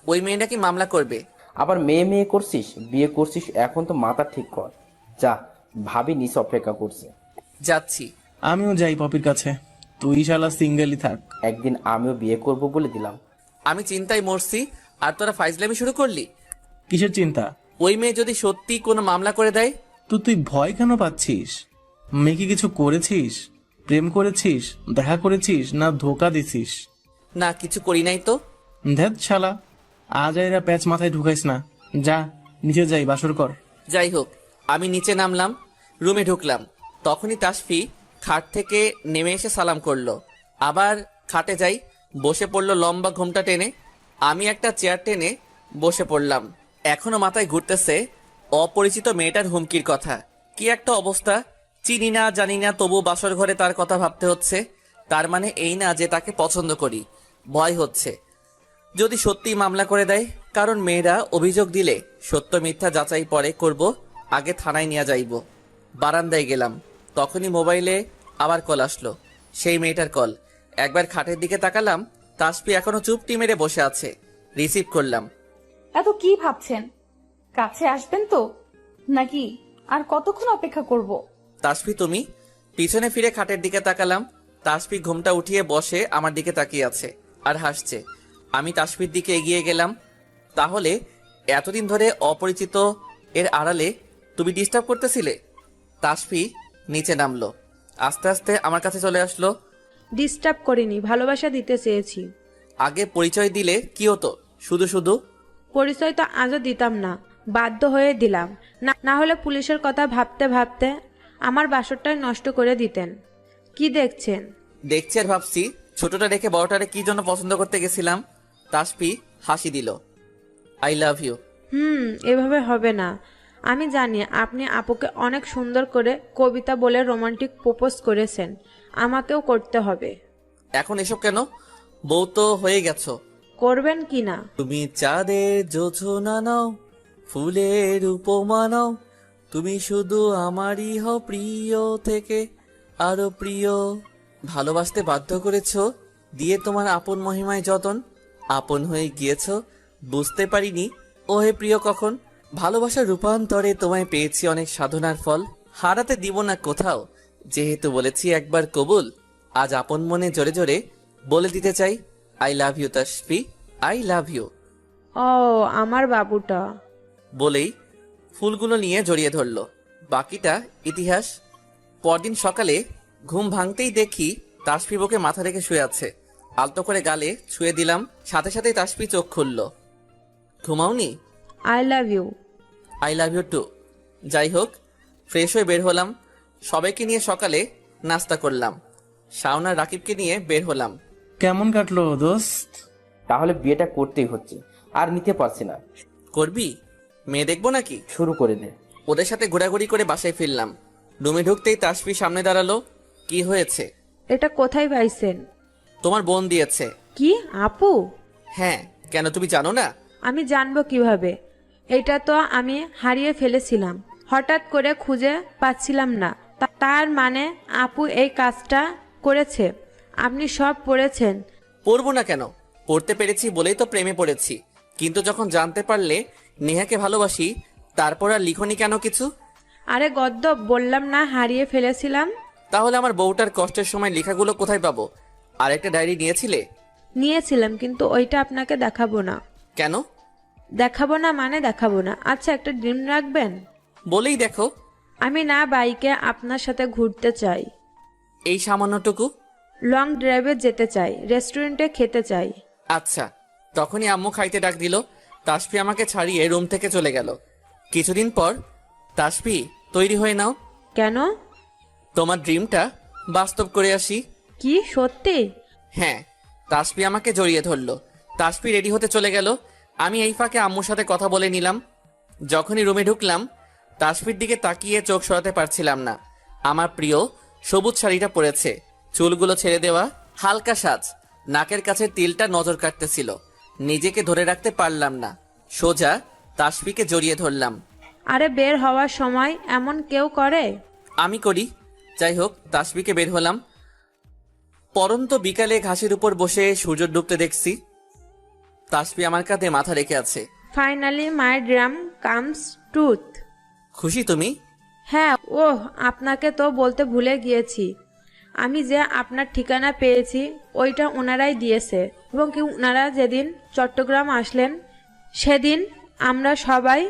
ওই মেয়েটা কি মামলা করবে? আবার মেয়ে মেয়ে করছিস, বিয়ে করছিস, এখন তো মাথা ঠিক কর। যা, ভাবি নিচে অপেক্ষা করছে। যাচ্ছি। আমিও যাই পপির কাছে, তুই শালা সিঙ্গেলই থাক। একদিন আমিও বিয়ে করব বলে দিলাম। আমি চিন্তায় মরছি, আর তোরা ফাইজলামি শুরু করলি। কিসের চিন্তা? ওই মেয়ে যদি সত্যি কোনো মামলা করে দেয়? তো তুই ভয় কেন পাচ্ছিস? মেয়ে কি কিছু করেছিস? প্রেম করেছিস, দেখা করেছিস, না ধোকা দিছিস? না, কিছু করি নাই তো। ধ্যাত শালা, আজ এরা প্যাচ মাথায় ঢুকাইস না। যা নিচে যাই, বাসর কর। যাই হোক, আমি নিচে নামলাম, রুমে ঢুকলাম। তখনই তাসফি খাট থেকে নেমে এসে সালাম করলো। আবার খাটে যাই, বসে পড়লো লম্বা ঘোমটা টেনে। আমি একটা চেয়ার টেনে বসে পড়লাম। এখনো মাথায় ঘুরতেছে অপরিচিত মেয়েটার হুমকির কথা। কি একটা অবস্থা! চিনি না জানি না, তবু বাসর ঘরে তার কথা ভাবতে হচ্ছে। তার মানে এই না যে তাকে পছন্দ করি। ভয় হচ্ছে যদি সত্যি মামলা করে দেয়, কারণ মেয়েরা অভিযোগ দিলে সত্য মিথ্যা যাচাই পরে করব, আগে থানায় নিয়ে যাইব। বারান্দায় গেলাম, তখনই মোবাইলে আবার কল আসলো। সেই মেয়েটার কল। একবার খাটের দিকে তাকালাম, তাসফি এখনো চুপটি মেরে বসে আছে। রিসিভ করলাম। এত কি ভাবছেন? কাছে আসবেন তো নাকি আর কতক্ষণ অপেক্ষা করব? তাসফি তুমি? পিছনে ফিরে খাটের দিকে তাকালাম। তাসফি ঘুমটা উঠিয়ে বসে আমার দিকে তাকিয়ে আছে আর হাসছে। আমি তাসফির দিকে এগিয়ে গেলাম। তাহলে এতদিন ধরে অপরিচিত এর আড়ালে তুমি ডিস্টার্ব করতেছিলে? তাসফি নিচে নামলো, আস্তে আস্তে আমার কাছে চলে আসলো। ডিস্টার্ব করিনি, ভালোবাসা দিতে চেয়েছি। আগে পরিচয় দিলে কি হতো? শুধু শুধু পরিচয় তো আজও দিতাম না, বাধ্য হয়ে দিলাম। না হলে পুলিশের কথা ভাবতে ভাবতে আমার বাসরটাই নষ্ট করে দিতেন। কি দেখছেন? দেখছি আর ভাবছি ছোটটা রেখে বড়টারে কি জন্য পছন্দ করতে গেছিলাম। তাসফি হাসি দিল। I love you. এভাবে হবে না। আমি জানি আপনি আপুকে অনেক সুন্দর করে কবিতা বলে রোমান্টিক প্রপোজ করেছেন, আমাকেও করতে হবে। এখন এসব কেন? বউ তো হয়ে গেছো। করবেন কি না? তুমি চাঁদের জোছনা নাও, ফুলের উপমা নাও, তুমি শুধু আমারই হও প্রিয় থেকে আরো প্রিয়। ভালোবাসতে বাধ্য করেছো, দিয়ে তোমার আপন মহিমায় যতন। আপন হয়ে গিয়েছো, বুঝতে পারিনি ওহে প্রিয় কখন। ভালোবাসার রূপান্তরে তোমায় পেয়েছি অনেক সাধনার ফল। হারাতে দিব না কোথাও, যেহেতু বলেছি একবার কবুল। আজ আপন মনে জোরে জোরে বলে দিতে চাই, I love you Tasfi, I love you. ও আমার বাবুটা। বলেই ফুলগুলো নিয়ে জড়িয়ে ধরলো। বাকিটা ইতিহাস। পরদিন সকালে ঘুম ভাঙতেই দেখি তাসফি বুকে মাথা রেখে শুয়ে আছে। আলতো করে গালে ছুঁয়ে দিলাম, সাথে সাথেই তাসফি চোখ খুলল। ঘুমাওনি? I love you. I love you too. যাই হোক, ফ্রেশ হয়ে বের হলাম। সবাইকে নিয়ে সকালে নাস্তা করলাম। শাওন আর রাকিবকে নিয়ে বের হলাম। কেমন কাটলো দোস্ত? তাহলে বিয়েটা করতেই হচ্ছে, আর নিতে পারছি না। করবি? মেয়ে দেখবো নাকি? শুরু করে দে। ওদের সাথে ঘোরাঘুরি করে বাসায় ফিরলাম। রুমে ঢুকতেই তাসফি সামনে দাঁড়ালো। কি হয়েছে? এটা কোথায় পাইছেন? তোমার বোন দিয়েছে। কি আপু? হ্যাঁ, কেন তুমি জানো না? আমি জানবো কিভাবে? এটা তো আমি হারিয়ে ফেলেছিলাম, হঠাৎ করে খুঁজে পাচ্ছিলাম না। তার মানে আপু এই কাজটা করেছে। আপনি সব পড়েছেন? পড়বো না কেন? পড়তে পেরেছি বলেই তো প্রেমে পড়েছি। কিন্তু যখন জানতে পারলে নেহাকে ভালোবাসি, তারপর আর লিখনি কেন কিছু? আরে গদ্য, বললাম না হারিয়ে ফেলেছিলাম। তাহলে আমার বউটার কষ্টের সময় লেখাগুলো কোথায় পাবো? আর একটা ডায়েরি নিয়েছিলে? নিয়েছিলাম, কিন্তু ওইটা আপনাকে দেখাবো না। কেন? দেখাবো না মানে দেখাবো না। আচ্ছা, একটা ড্রিম রাখবেন? বলেই দেখো। আমি না বাইকে আপনার সাথে ঘুরতে চাই, এই সামান্যটুকু? লং ড্রাইভে যেতে চাই, রেস্টুরেন্টে খেতে চাই। আচ্ছা। তখনই আম্মু খাইতে ডাক দিল। তাসফি আমাকে ছাড়িয়ে রুম থেকে চলে গেল। কিছুদিন পর, তাসফি তৈরি হয়ে নাও, কেন? তোমার ড্রিমটা বাস্তব করে আসি। কি সত্যি? হ্যাঁ। তাসফি আমাকে জড়িয়ে ধরলো। তাসফি রেডি হতে চলে গেল। আমি এই ফাঁকে আম্মুর সাথে কথা বলে নিলাম। যখনই রুমে ঢুকলাম, তাসফির দিকে তাকিয়ে চোখ সরাতে পারছিলাম না। আমার প্রিয় সবুজ শাড়িটা পরেছে, চুলগুলো ছেড়ে দেওয়া, হালকা সাজ, নাকের কাছে তিলটা নজর কাটতেছিল। নিজেকে ধরে রাখতে পারলাম না, সোজা তাসফিকে জড়িয়ে ধরলাম। আরে বের হওয়ার সময় এমন কেউ করে? আমি করি। যাই হোক, তাসফিকে বের হলাম। পরন্ত বিকালে ঘাসের উপর বসে সূর্য ডুবতে দেখছি। তাসফি আমার কাঁধে মাথা রেখে আছে। Finally my dream comes truth. খুশি তুমি? হ্যাঁ। ওহ, আপনাকে তো বলতে ভুলে গিয়েছি, আমি যে আপনার ঠিকানা পেয়েছি ওইটা ওনারাই দিয়েছে। এবং কি ওনারা যেদিন চট্টগ্রাম আসলেন সেদিন আমরা সবাই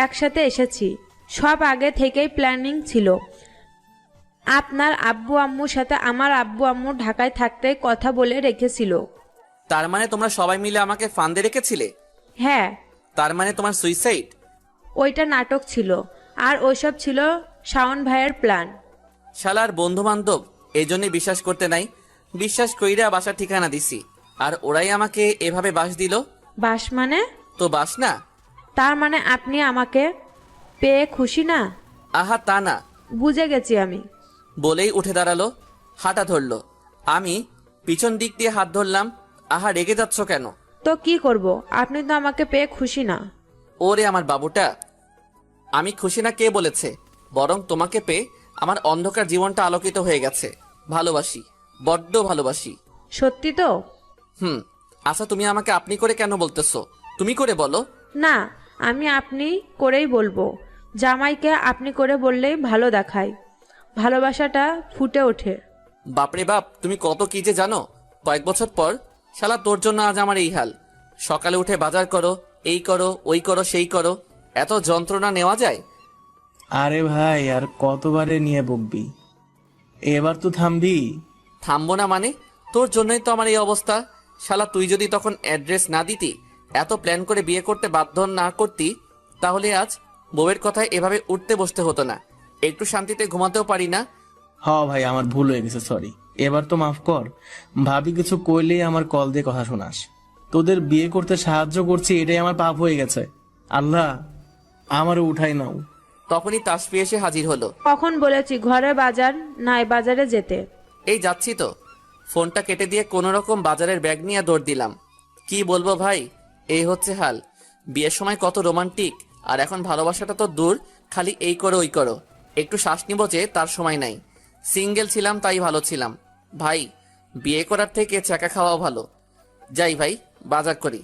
একসাথে এসেছি। সব আগে থেকেই প্ল্যানিং ছিল। আপনার আব্বু আম্মুর সাথে আমার আব্বু আম্মু ঢাকায় থাকতে কথা বলে রেখেছিল। তার মানে তোমরা সবাই মিলে আমাকে ফান্দে রেখেছিলে? হ্যাঁ। তার মানে তোমার সুইসাইড? ওইটা নাটক ছিল, আর ওইসব ছিল শাওন ভাইয়ের প্ল্যান। শালার বন্ধু বান্ধব এই জন্যই বিশ্বাস করতে নাই। বিশ্বাস কইরা বাসার ঠিকানা দিছি, আর ওরাই আমাকে এভাবে বাস দিল। বাস মানে? তো বাস না। তার মানে আপনি আমাকে পেয়ে খুশি না? আহা তা না। বুঝে গেছি আমি। বলেই উঠে দাঁড়ালো, হাঁটা ধরলো। আমি পিছন দিক দিয়ে হাত ধরলাম। আহা রেগে যাচ্ছ কেন? তো কি করব, আপনি তো আমাকে পেয়ে খুশি না। ওরে আমার বাবুটা, আমি খুশি না কে বলেছে? বরং তোমাকে পেয়ে আমার অন্ধকার জীবনটা আলোকিত হয়ে গেছে। ভালোবাসি, বড্ড ভালোবাসি। সত্যি তো? আচ্ছা, তুমি আমাকে আপনি করে কেন বলতেছো? তুমি করে বলো। না, আমি আপনি করেই বলবো। জামাইকে আপনি করে বললেই ভালো দেখায়, ভালোবাসাটা ফুটে ওঠে। বাপরে বাপ, তুমি কত কি যে জানো। কয়েক বছর পর শালা তোর জন্য আজ আমার এই হাল। সকালে উঠে বাজার করো, এই করো, ওই করো, সেই করো। এত যন্ত্রণা নেওয়া যায়? আরে ভাই, আর কতবারে নিয়ে বকবি? এবার তো থামবি। থামবো না মানে? তোর জন্যই তো আমার এই অবস্থা। শালা তুই যদি তখন অ্যাড্রেস না দিতি, এত প্ল্যান করে বিয়ে করতে বাধ্য না করতি, তাহলে আজ বউয়ের কথায় এভাবে উঠতে বসতে হতো না। একটু শান্তিতে ঘুমাতেও পারি না। হ ভাই, আমার ভুল হয়ে গেছে, সরি। এবার তো মাফ কর। ভাবি কিছু কইলেই আমার কল দিয়ে কথা শোনাস। তোদের বিয়ে করতে সাহায্য করছি, এটাই আমার পাপ হয়ে গেছে। আল্লাহ, আমারও উঠাই নাও। তখনই তাসফি এসে হাজির হলো। কখন বলেছি ঘরে বাজার নাই, বাজারে যেতে? এই যাচ্ছি তো। ফোনটা কেটে দিয়ে কোনো রকম বাজারের ব্যাগ নিয়ে দৌড় দিলাম। কি বলবো ভাই, এই হচ্ছে হাল। বিয়ের সময় কত রোমান্টিক, আর এখন ভালোবাসাটা তো দূর, খালি এই করো ওই করো। একটু শ্বাস নিব যে তার সময় নাই। সিঙ্গেল ছিলাম তাই ভালো ছিলাম। ভাই, বিয়ে করার থেকে চাকা খাওয়া ভালো। যাই ভাই, বাজার করি।